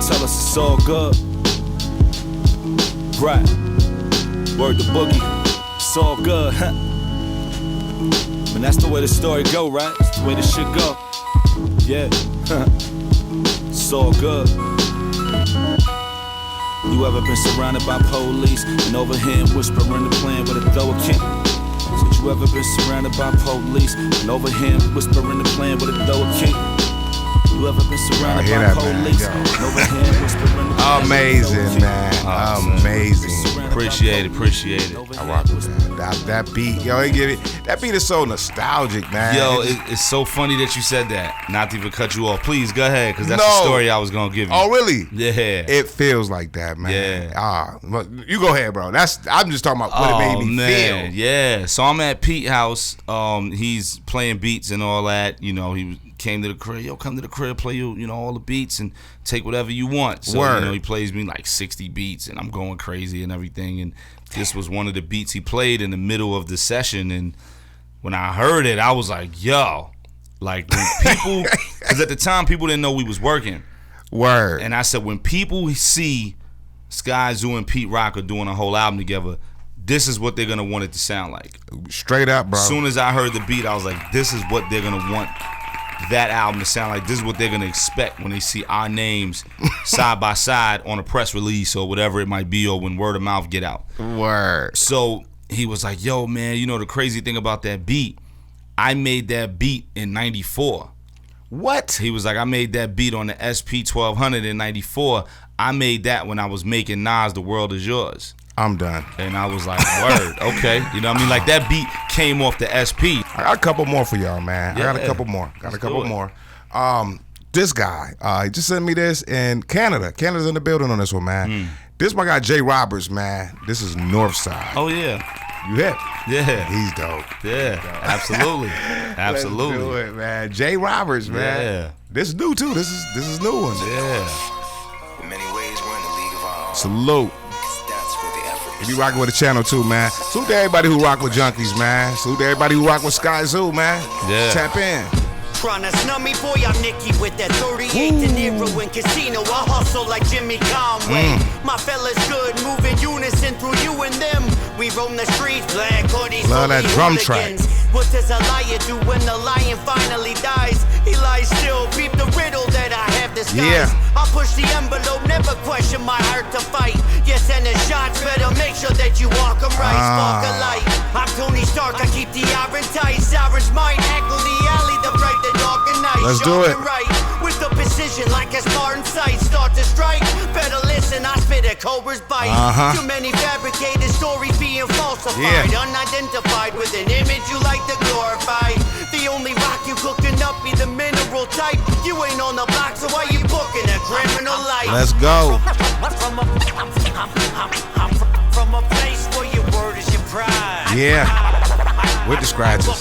Speaker 5: Tell us it's all good. Right. Word to Boogie. It's all good. And that's the way the story go, right? That's the way the shit go. Yeah. It's all good. You ever been surrounded by police and over here whispering the plan with a throw a kick? So you ever been surrounded by police and over here whispering the plan with a throw a kick? You ever been surrounded by police and over here whispering the plan?
Speaker 2: Amazing, man. Amazing.
Speaker 3: Appreciate it.
Speaker 2: I rock with that. That beat, yo, that beat is so nostalgic, man.
Speaker 3: Yo, it's so funny that you said that. Not to even cut you off. Please go ahead, because that's the story I was gonna give you.
Speaker 2: Oh, really?
Speaker 3: Yeah.
Speaker 2: It feels like that, man.
Speaker 3: Yeah.
Speaker 2: You go ahead, bro. I'm just talking about what it made me feel.
Speaker 3: Yeah. So I'm at Pete's house. He's playing beats and all that. You know, he came to the crib. Yo, come to the crib, play you all the beats and take whatever you want. So
Speaker 2: Word.
Speaker 3: You know, he plays me like 60 beats and I'm going crazy and everything. And this was one of the beats he played in the middle of the session. And when I heard it, I was like, yo, like when people, because at the time people didn't know we was working.
Speaker 2: Word.
Speaker 3: And I said, when people see Skyzoo and Pete Rock are doing a whole album together, this is what they're gonna want it to sound like.
Speaker 2: Straight up, bro.
Speaker 3: As soon as I heard the beat, I was like, this is what they're gonna want that album to sound like. This is what they're gonna expect when they see our names side by side on a press release or whatever it might be, or when word of mouth get out.
Speaker 2: Word.
Speaker 3: So he was like, yo, man, you know the crazy thing about that beat, I made that beat in 94.
Speaker 2: What?
Speaker 3: He was like, I made that beat on the SP 1200 in 94. I made that when I was making Nas The World Is Yours.
Speaker 2: I'm done.
Speaker 3: And I was like, word, okay. You know what I mean? Like that beat came off the SP.
Speaker 2: I got a couple more for y'all, man.
Speaker 3: Yeah.
Speaker 2: I got a couple more. This guy, he just sent me this in Canada. Canada's in the building on this one, man. This my guy Jay Roberts, man. This is Northside.
Speaker 3: Oh yeah.
Speaker 2: You hit?
Speaker 3: Yeah.
Speaker 2: He's dope.
Speaker 3: Yeah, absolutely. Absolutely.
Speaker 2: Let's do it, man. Jay Roberts, man.
Speaker 3: Yeah.
Speaker 2: This is new too. This is new one.
Speaker 3: Yeah.
Speaker 14: In many ways, we're in the league of our own.
Speaker 2: Salute.
Speaker 14: That's where the effort
Speaker 2: If you rocking with the channel too, man. Salute to everybody who rock with Junkies, man. Salute to everybody who rock with Skyzoo, man.
Speaker 3: Yeah.
Speaker 2: Tap in.
Speaker 19: Tryna snub me, boy, I'm Nicky with that 38 De Niro in casino. I hustle like Jimmy Conway. My fellas good, moving unison through you and them. We roam the streets, black hoodies,
Speaker 2: love that drum track.
Speaker 19: What does a liar do when the lion finally dies? He lies still, peep the riddle that I disguise. I push the envelope, never question my heart to fight. Yes, and the shots better make sure that you walk them right. Spark a light. I'm Tony Stark, I keep the iron tight. Sovereign's mind, heckle the alley, the bright, the dark and night.
Speaker 2: Let's do it.
Speaker 19: Right. With the precision like a Spartan sight. Start to strike, better listen, I spit a cobra's bite. Too many fabricated stories being falsified. Unidentified with an image you like to glorify. The only rock you cooking up be the mineral type. You ain't on the block, so why you booking a criminal life?
Speaker 2: Let's go.
Speaker 19: From a place where your word is your pride.
Speaker 2: Yeah. With the scratches.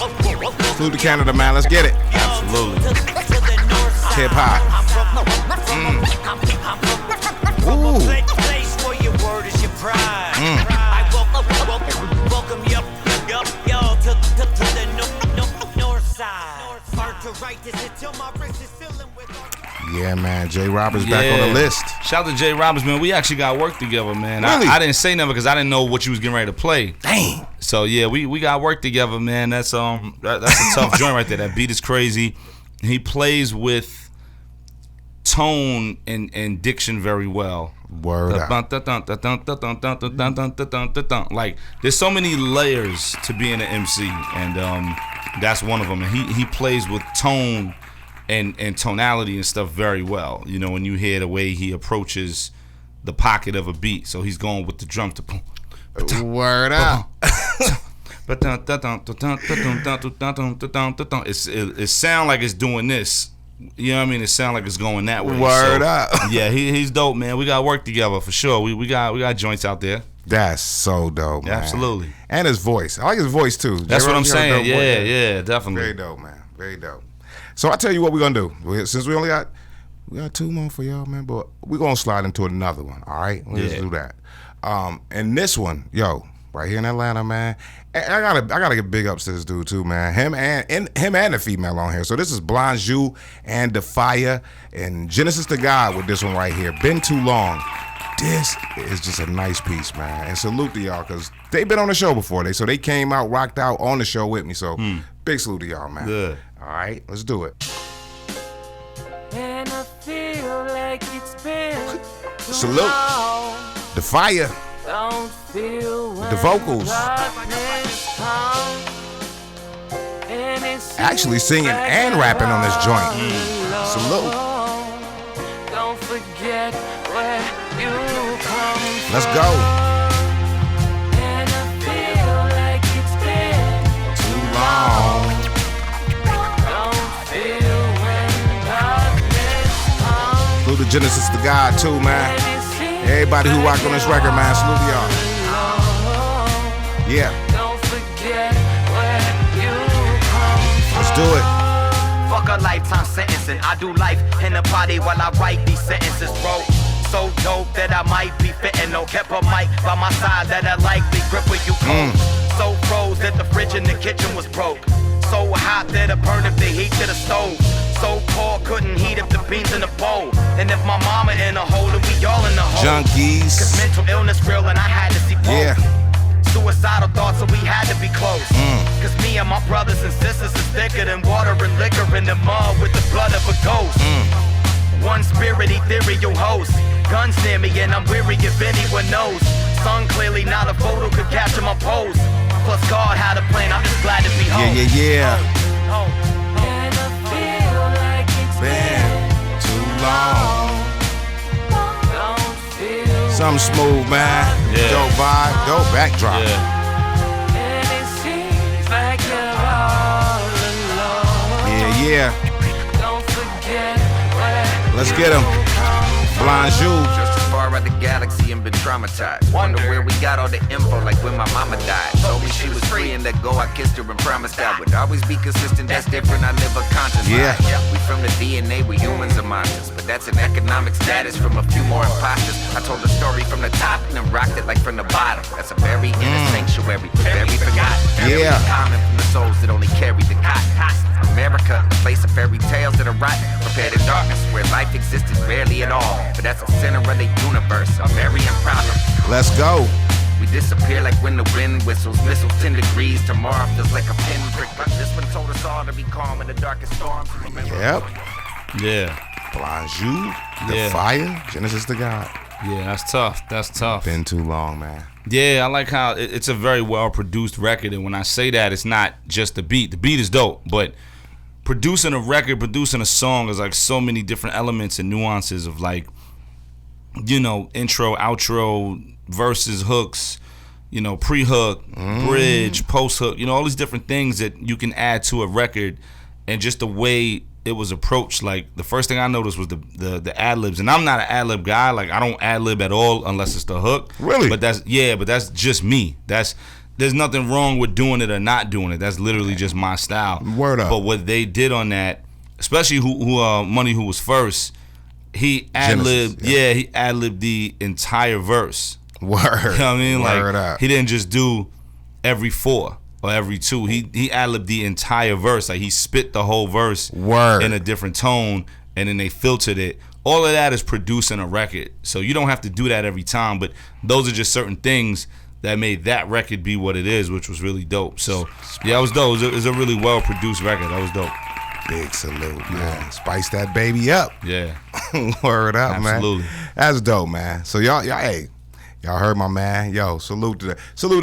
Speaker 2: Salute to Canada, man. Let's get it.
Speaker 3: Absolutely.
Speaker 2: Hip hop. Ooh.
Speaker 19: Place where your word is your pride. I welcome you to the north side. Hard to write this until my wrist is filling with.
Speaker 2: Yeah, man. Jay Roberts back on the list.
Speaker 3: Shout out to Jay Roberts, man. We actually got work together, man.
Speaker 2: Really?
Speaker 3: I didn't say nothing because I didn't know what you was getting ready to play.
Speaker 2: Dang.
Speaker 3: So yeah, we got work together, man. That's a tough joint right there. That beat is crazy. He plays with tone and diction very well.
Speaker 2: Word up.
Speaker 3: Like there's so many layers to being an MC, and that's one of them. And he plays with tone and tonality and stuff very well. You know, when you hear the way he approaches the pocket of a beat, so he's going with the drum to boom.
Speaker 2: Word up.
Speaker 3: It sound like it's doing this. You know what I mean? It sound like it's going that way.
Speaker 2: Word up.
Speaker 3: Yeah, he's dope, man. We got work together for sure. We got joints out there.
Speaker 2: That's so dope, man.
Speaker 3: Absolutely.
Speaker 2: And his voice. I like his voice too.
Speaker 3: That's what I'm saying. Yeah, definitely.
Speaker 2: Very dope, man. Very dope. So I tell you what we're gonna do. Since we got 2 more for y'all, man, but we're gonna slide into another one. All right, let's do that. And this one, right here in Atlanta, man. I gotta give big ups to this dude too, man. Him and the female on here. So this is Blonde Jew and Defire and Genesis to God with this one right here. Been Too Long. This is just a nice piece, man. And salute to y'all because they've been on the show before. They came out, rocked out on the show with me. So big salute to y'all, man.
Speaker 3: Good.
Speaker 2: All right, let's do it.
Speaker 6: And I feel like it's been too
Speaker 2: Salute.
Speaker 6: long.
Speaker 2: Defire.
Speaker 6: Don't feel
Speaker 2: The vocals. Actually singing and rapping on this joint. Salute.
Speaker 6: Don't forget where you come from.
Speaker 2: Let's go.
Speaker 6: And I feel like it's been
Speaker 2: Too long.
Speaker 6: Don't feel when darkness comes.
Speaker 2: Salute to Genesis to God too, man. Everybody who rock on this record, man. Salute to y'all. Yeah.
Speaker 6: Don't forget where you come from.
Speaker 2: Let's do it.
Speaker 20: Fuck a lifetime sentencing. I do life in a party while I write these sentences, bro. So dope that I might be fitting. No, kept a mic by my side that I likely grip when you cold. So froze that the fridge in the kitchen was broke. So hot that it burned up the heat to the stove. So poor couldn't heat up the beans in the bowl. And if my mama in a hole, then we all in the hole.
Speaker 2: Junkies.
Speaker 20: Cause mental illness real and I had to see both.
Speaker 2: Yeah.
Speaker 20: Suicidal thoughts, so we had to be close. Cause me and my brothers and sisters is thicker than water and liquor in the mud with the blood of a ghost. One spirit, ethereal host. Guns near me and I'm weary if anyone knows. Sun clearly not a photo could capture my pose. Plus God had a plan, I'm just glad to be home.
Speaker 2: Yeah.
Speaker 6: And I feel like it's
Speaker 2: Been too long.
Speaker 6: Don't feel
Speaker 2: Something smooth, man.
Speaker 3: Yeah.
Speaker 2: Dope vibe, dope backdrop.
Speaker 3: Yeah.
Speaker 6: and it seems like you're all alone.
Speaker 2: Yeah.
Speaker 6: Don't forget where
Speaker 2: Let's get him. Blonde Jew.
Speaker 20: Just as far out the galaxy and been traumatized. Wonder where we got all the info, like when my mama died. Told me she was free and let go. I kissed her and promised I would always be consistent. That's different. I live a conscious life. We from the DNA, we humans are monsters. But that's an economic status from a few more imposters. I told the story from the top and then rocked it like from the bottom. That's a very inner sanctuary, very forgotten. Very common from the souls that only carry the cotton. America, the place of fairy tales that are rotten. Prepared in darkness where life existed barely at all. But that's the center of the universe, a varying problem.
Speaker 2: Let's go.
Speaker 20: We disappear like when the wind whistles. Missiles 10 degrees, tomorrow feels like a pinprick. But this one told us all to be calm in the darkest storms.
Speaker 2: Yep.
Speaker 3: Yeah.
Speaker 2: Blanjou, The Fire, Genesis to God.
Speaker 3: Yeah, that's tough. That's tough.
Speaker 2: Been too long, man.
Speaker 3: Yeah, I like how it's a very well produced record, and when I say that, it's not just the beat. The beat is dope, but producing a record, producing a song is like so many different elements and nuances of like, you know, intro, outro, verses, hooks, you know, pre-hook, bridge, post-hook, you know, all these different things that you can add to a record, and just the way it was approached. Like, the first thing I noticed was the ad-libs, and I'm not an ad-lib guy. Like, I don't ad-lib at all unless it's the hook.
Speaker 2: Really?
Speaker 3: But that's just me. There's nothing wrong with doing it or not doing it. That's literally just my style.
Speaker 2: Word up.
Speaker 3: But what they did on that, especially who Money Who Was First, he ad-libbed, he ad-libbed the entire verse.
Speaker 2: Word.
Speaker 3: You know what I mean?
Speaker 2: Word
Speaker 3: Like,
Speaker 2: up.
Speaker 3: he didn't just do every 4 or every 2. He ad-libbed the entire verse. Like, he spit the whole verse in a different tone, and then they filtered it. All of that is producing a record. So you don't have to do that every time, but those are just certain things that made that record be what it is, which was really dope. So, yeah, it was dope. It was a really well-produced record. That was dope.
Speaker 2: Big salute, man. Spice that baby up.
Speaker 3: Yeah.
Speaker 2: Word up,
Speaker 3: Absolutely.
Speaker 2: man. That's dope, man. So y'all, hey, y'all heard my man. Yo, salute to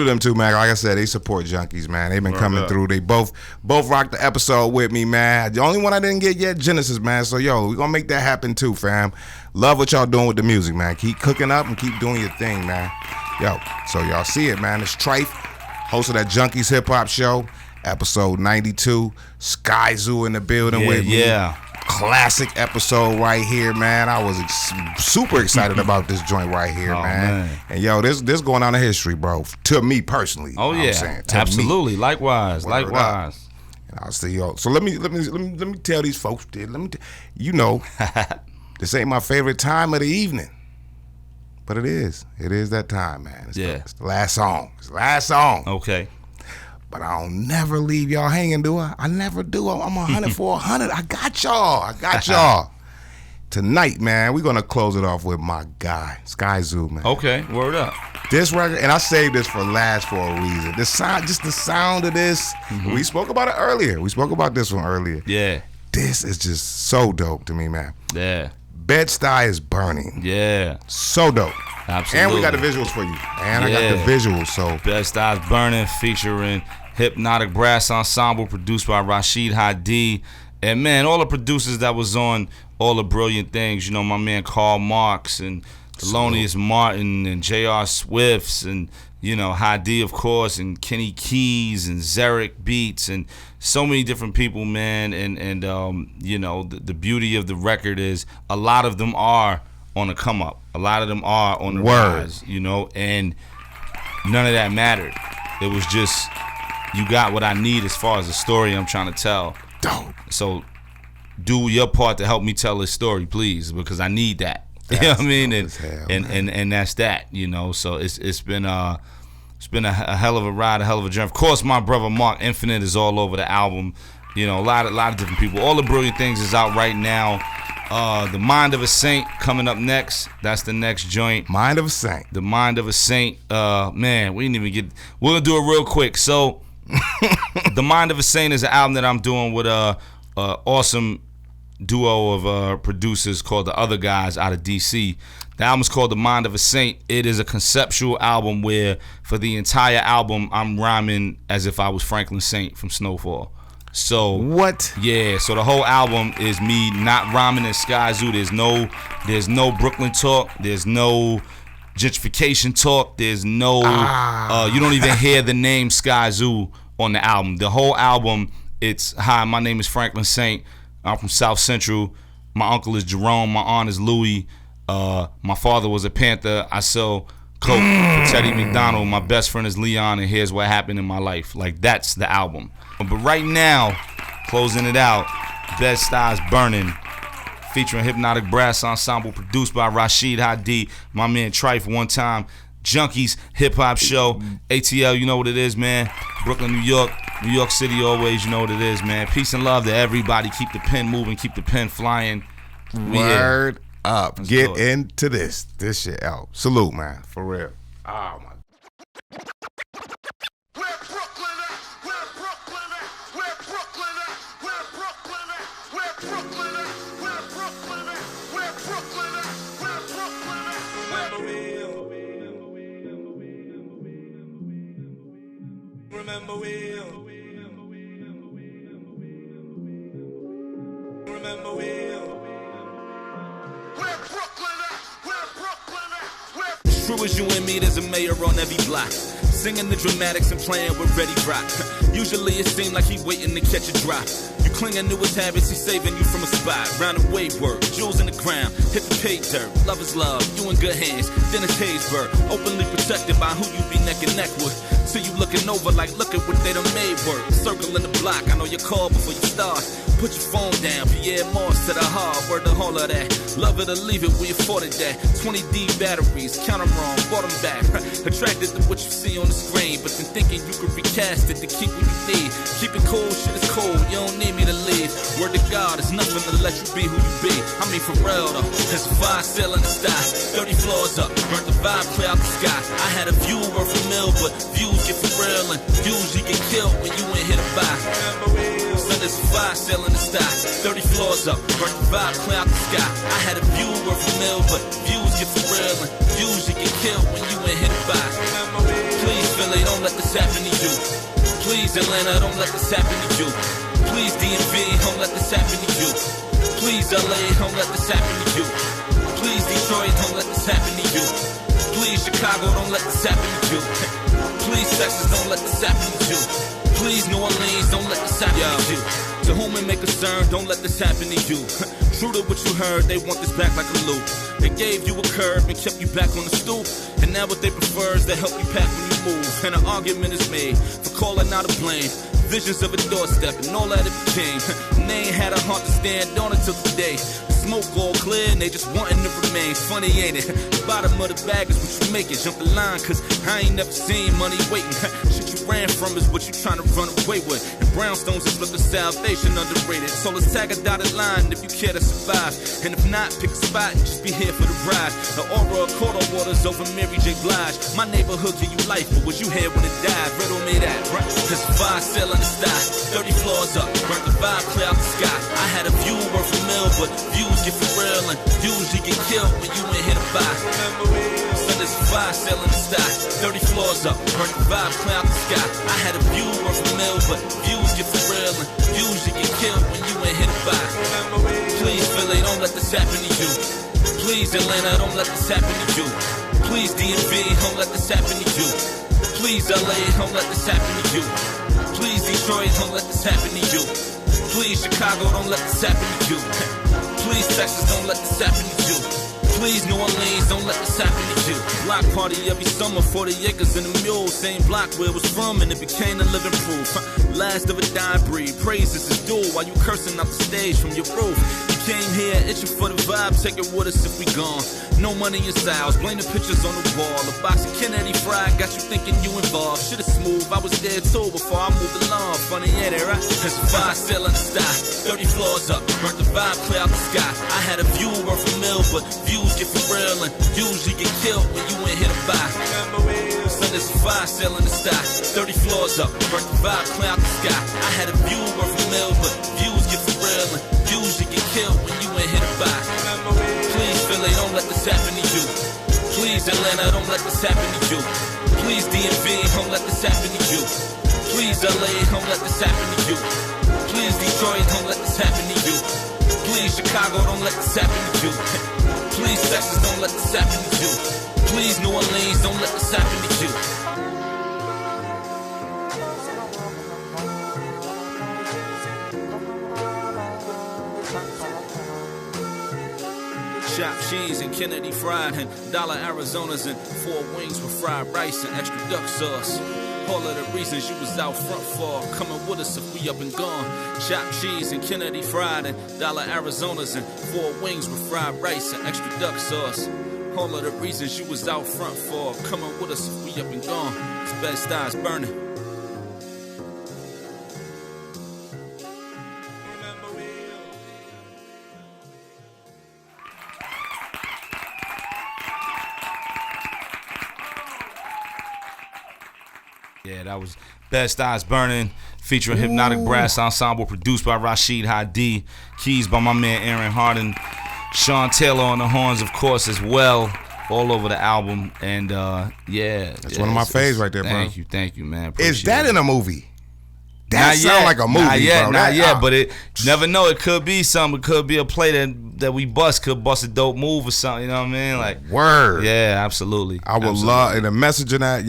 Speaker 2: them too, man. Like I said, they support Junkies, man. They've been coming through. They both rocked the episode with me, man. The only one I didn't get yet, Genesis, man. So yo, we gonna make that happen too, fam. Love what y'all doing with the music, man. Keep cooking up and keep doing your thing, man. Yo, so y'all see it, man. It's Trife, host of that Junkies Hip Hop Show, episode 92. Skyzoo in the building with me.
Speaker 3: Yeah.
Speaker 2: Classic episode right here, man. I was super excited about this joint right here, man. And yo, this going on in history, bro. To me personally.
Speaker 3: Oh
Speaker 2: you know
Speaker 3: yeah,
Speaker 2: what I'm saying? To
Speaker 3: absolutely.
Speaker 2: me.
Speaker 3: Likewise.
Speaker 2: And I'll see yo. So let me tell these folks, you know, this ain't my favorite time of the evening. But it is. It is that time, man. It's the last song. It's the last song.
Speaker 3: Okay.
Speaker 2: But I don't never leave y'all hanging, do I? I never do. I'm 100 for 100. I got y'all. Tonight, man, we're going to close it off with my guy, Skyzoo, man.
Speaker 3: Okay, word up.
Speaker 2: This record, and I saved this for last for a reason. The sound of this, we spoke about it earlier. We spoke about this one earlier.
Speaker 3: Yeah.
Speaker 2: This is just so dope to me, man.
Speaker 3: Yeah.
Speaker 2: Bed-Stuy is burning.
Speaker 3: Yeah.
Speaker 2: So dope.
Speaker 3: Absolutely.
Speaker 2: And we got the visuals for you. And I got the visuals, so.
Speaker 3: Bed-Stuy is burning, featuring Hypnotic Brass Ensemble, produced by Rashid Hadi. And man, all the producers that was on all the brilliant things, you know, my man Karl Marx and Thelonious Martin and J.R. Swifts and, you know, Hadi, of course, and Kenny Keys and Zarek Beats and so many different people, man. And you know, the beauty of the record is a lot of them are on the come up. A lot of them are on the rise, you know, and none of that mattered. It was just, you got what I need as far as the story I'm trying to tell.
Speaker 2: Dope.
Speaker 3: So do your part to help me tell this story, please, because I need that. You know what I mean? And that's that, you know. So it's been a hell of a ride, a hell of a journey. Of course, my brother Mark Infinite is all over the album. You know, a lot of different people. All the Brilliant Things is out right now. The Mind of a Saint coming up next. That's the next joint.
Speaker 2: Mind of a Saint.
Speaker 3: The Mind of a Saint. Man, we didn't even get. We're gonna do it real quick. So, The Mind of a Saint is an album that I'm doing with a awesome duo of producers called The Other Guys out of DC. The album's called The Mind of a Saint. It is a conceptual album where for the entire album I'm rhyming as if I was Franklin Saint from Snowfall. So
Speaker 2: what?
Speaker 3: Yeah, so the whole album is me not rhyming as Skyzoo. There's no Brooklyn talk. There's no gentrification talk. There's no you don't even hear the name Skyzoo on the album. The whole album, it's hi, my name is Franklin Saint. I'm from South Central. My uncle is Jerome. My aunt is Louie. My father was a Panther. I sell coke for Teddy McDonald. My best friend is Leon, and here's what happened in my life. Like, that's the album. But right now, closing it out, Bed-Stuy's Burning, featuring Hypnotic Brass Ensemble, produced by Rashid Hadi, my man Trife, One Time, Junkies Hip Hop Show, ATL, you know what it is, man. Brooklyn, New York City, always, you know what it is, man. Peace and love to everybody. Keep the pen moving, keep the pen flying.
Speaker 2: Word up. Let's get into this shit out. Salute, man, for real. Oh my.
Speaker 21: Remember we. Remember we.
Speaker 5: Where Brooklyn at? Where Brooklyn at? Where? True as you and me, there's a mayor on every block. Singing the dramatics and playing with Ready Rock. Usually it seemed like he waiting to catch a drop. You clinging to his habits, he's saving you from a spot. Round and wave work, jewels in the ground, hit the pay dirt. Love is love, you in good hands. Dennis Haysbert, openly protected by who you be neck and neck with. So you looking over like, look at what they done made work. Circling the block, I know your call before you start. Put your phone down, Pierre Morse to the heart. Word to all of that. Love it or leave it, we afforded that. 20D batteries, count them wrong, bought them back. Attracted to what you see on the screen, but then thinking you could recast it to keep what you need. Keep it cool, shit is cold, you don't need me to leave. Word to God, it's nothing to let you be who you be. I mean for real though, there's a fire still in the sky. 30 floors up, burnt the vibe clear out the sky. I had a view worth a mill, but views get for real and usually get killed when you ain't hit a buy. So there's a fire still in the sky. 30 floors up, burnt the vibe clear out the sky. I had a view worth a mill, but views get for real and usually get killed when you ain't hit a buy. Please Philly, don't let this happen to you. Please Atlanta, don't let this happen to you. Please DMV, don't let this happen to you. Please LA, don't let this happen to you. Please Detroit, don't let this happen to you. Please Chicago, don't let this happen to you. Please Texas, don't let this happen to you. Please New Orleans, don't let this happen to you. To whom it may concern, don't let this happen to you. True to what you heard, they want this back like a loop. They gave you a curve and kept you back on the stoop. And now what they prefer is to help you pack when you move. And an argument is made for calling out a blame. Visions of a doorstep and all that it became. And they ain't had a heart to stand on it till today. Smoke all clear and they just wanting to remain. Funny ain't it? The bottom of the bag is what you make it. Jump the line cause I ain't never seen money waiting. Shit you ran from is what you trying to run away with. And brownstones is looking salvation underrated. So let's tag a dotted line if you care to survive. And if not, pick a spot and just be here for the ride. The aura of quarter waters over Mary J. Blige. My neighborhood give you life, but was you here when it died? Riddle me that, right? Cause fire still in the sky. 30 floors up, burnt the vibe clear out the sky. I had a view worth a mill, but views get for real and usually get killed when you ain't hit a buy. So there's a fire still in the sky. 30 floors up, burnt the vibe clear out the sky. I had a view worth a mill, but views get for real and usually get killed when you ain't hit a buy. Please Philly, don't let this happen to you. Please Atlanta, don't let this happen to you. Please DMV, don't let this happen to you. Please LA, don't let this happen to you. Please Detroit, don't let this happen to you. Please Chicago, don't let this happen to you. Please Texas, don't let this happen to you. Please New Orleans, don't let this happen to you. Block party every summer, 40 acres and a mule. Same block where it was from and it became a living proof. Last of a dying breed, praises is due while you cursing out the stage from your roof. You came here itching for the vibe, take it with us if we gone. No money in styles, blame the pictures on the wall. A box of Kennedy fried got you thinking you involved. Shit is smooth, I was there too before I moved along. Funny, ain't it, right? Cause the fire still in the sky. 30 floors up, burnt the vibe clear out the sky. I had a view worth a mill, but views get for real and usually get killed when you ain't hit a buy. So there's a fire still in the sky. 30 floors up, burnt the vibe clear out the sky. I had a view worth a mill, but views get for real and usually get killed when you ain't hit a buy. Please Philly, don't let this happen to you. Please Atlanta, don't let this happen to you. Please DMV, don't let this happen to you. Please LA, don't let this happen to you. Please Detroit, don't let this happen to you. Please Chicago, don't let this happen to you. Please Texas, don't let this happen to you. Please New Orleans, don't let this happen to you. Chopped cheese and Kennedy fried and dollar Arizonas and 4 wings with fried rice and extra duck sauce. All of the reasons you was out front for coming with us if we up and gone. Chopped cheese and Kennedy fried and dollar Arizonas and 4 wings with fried rice and extra duck sauce. All of the reasons you was out front for coming with us if we up and gone. It's best eyes burning.
Speaker 3: Yeah, that was Best Eyes Burning, featuring Hypnotic Brass Ensemble, produced by Rashid Hadi, keys by my man Aaron Hardin, Sean Taylor on the horns, of course, as well. all over the album, and
Speaker 2: That's one of my faves right there, bro.
Speaker 3: Thank you, man.
Speaker 2: Is that in a movie? That
Speaker 3: Not
Speaker 2: sound
Speaker 3: yet.
Speaker 2: like a movie,
Speaker 3: not yet,
Speaker 2: bro.
Speaker 3: Not yet, but it never know. It could be something. It could be a play that we could bust a dope move or something. You know what I mean? Like
Speaker 2: word.
Speaker 3: Yeah, absolutely.
Speaker 2: I would love, and the message in that,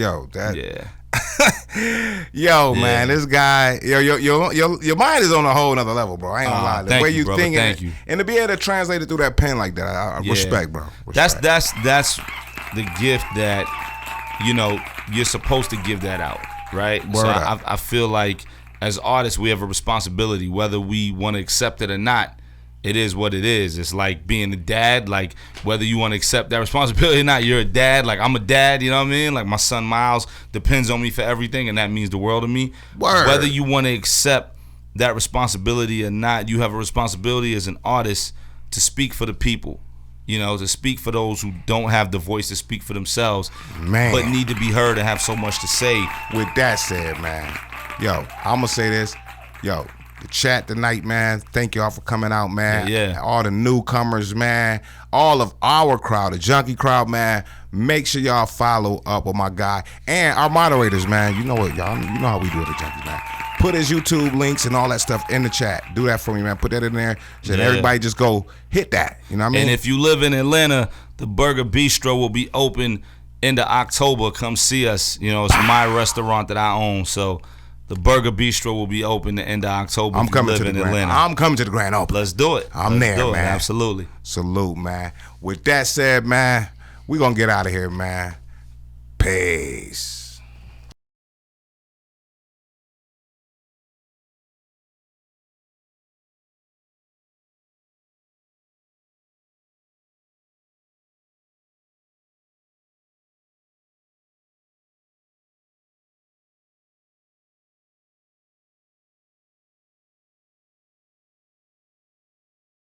Speaker 2: man, this guy, your mind is on a whole nother level, bro. I ain't gonna lie. The way you thinking,
Speaker 3: thank you.
Speaker 2: And to be able to translate it through that pen like that, I respect, bro. Respect.
Speaker 3: That's the gift that you're supposed to give that out, right?
Speaker 2: Word
Speaker 3: so
Speaker 2: up.
Speaker 3: I feel like as artists we have a responsibility, whether we want to accept it or not. It is what it is. It's like being a dad. Like whether you want to accept that responsibility or not, you're a dad. Like I'm a dad. You know what I mean? Like my son Miles depends on me for everything, and that means the world to me.
Speaker 2: Word.
Speaker 3: Whether you want to accept that responsibility or not, you have a responsibility as an artist to speak for the people. To speak for those who don't have the voice to speak for themselves,
Speaker 2: man,
Speaker 3: but need to be heard and have so much to say.
Speaker 2: With that said, man, I'm gonna say this, the chat tonight, man. Thank y'all for coming out, man.
Speaker 3: Yeah.
Speaker 2: All the newcomers, man. All of our crowd, the junkie crowd, man. Make sure y'all follow up with my guy and our moderators, man. You know what, y'all? You know how we do it at Junkies, man. Put his YouTube links and all that stuff in the chat. Do that for me, man. Put that in there. So everybody just go hit that. You know what I mean?
Speaker 3: And if you live in Atlanta, the Burger Bistro will be open into October. Come see us. It's my restaurant that I own. So the Burger Bistro will be open the end of October.
Speaker 2: I'm coming to the grand. I'm coming to the grand opening.
Speaker 3: Let's do it.
Speaker 2: I'm there, man.
Speaker 3: Absolutely.
Speaker 2: Salute, man. With that said, man, we gonna get out of here, man. Peace.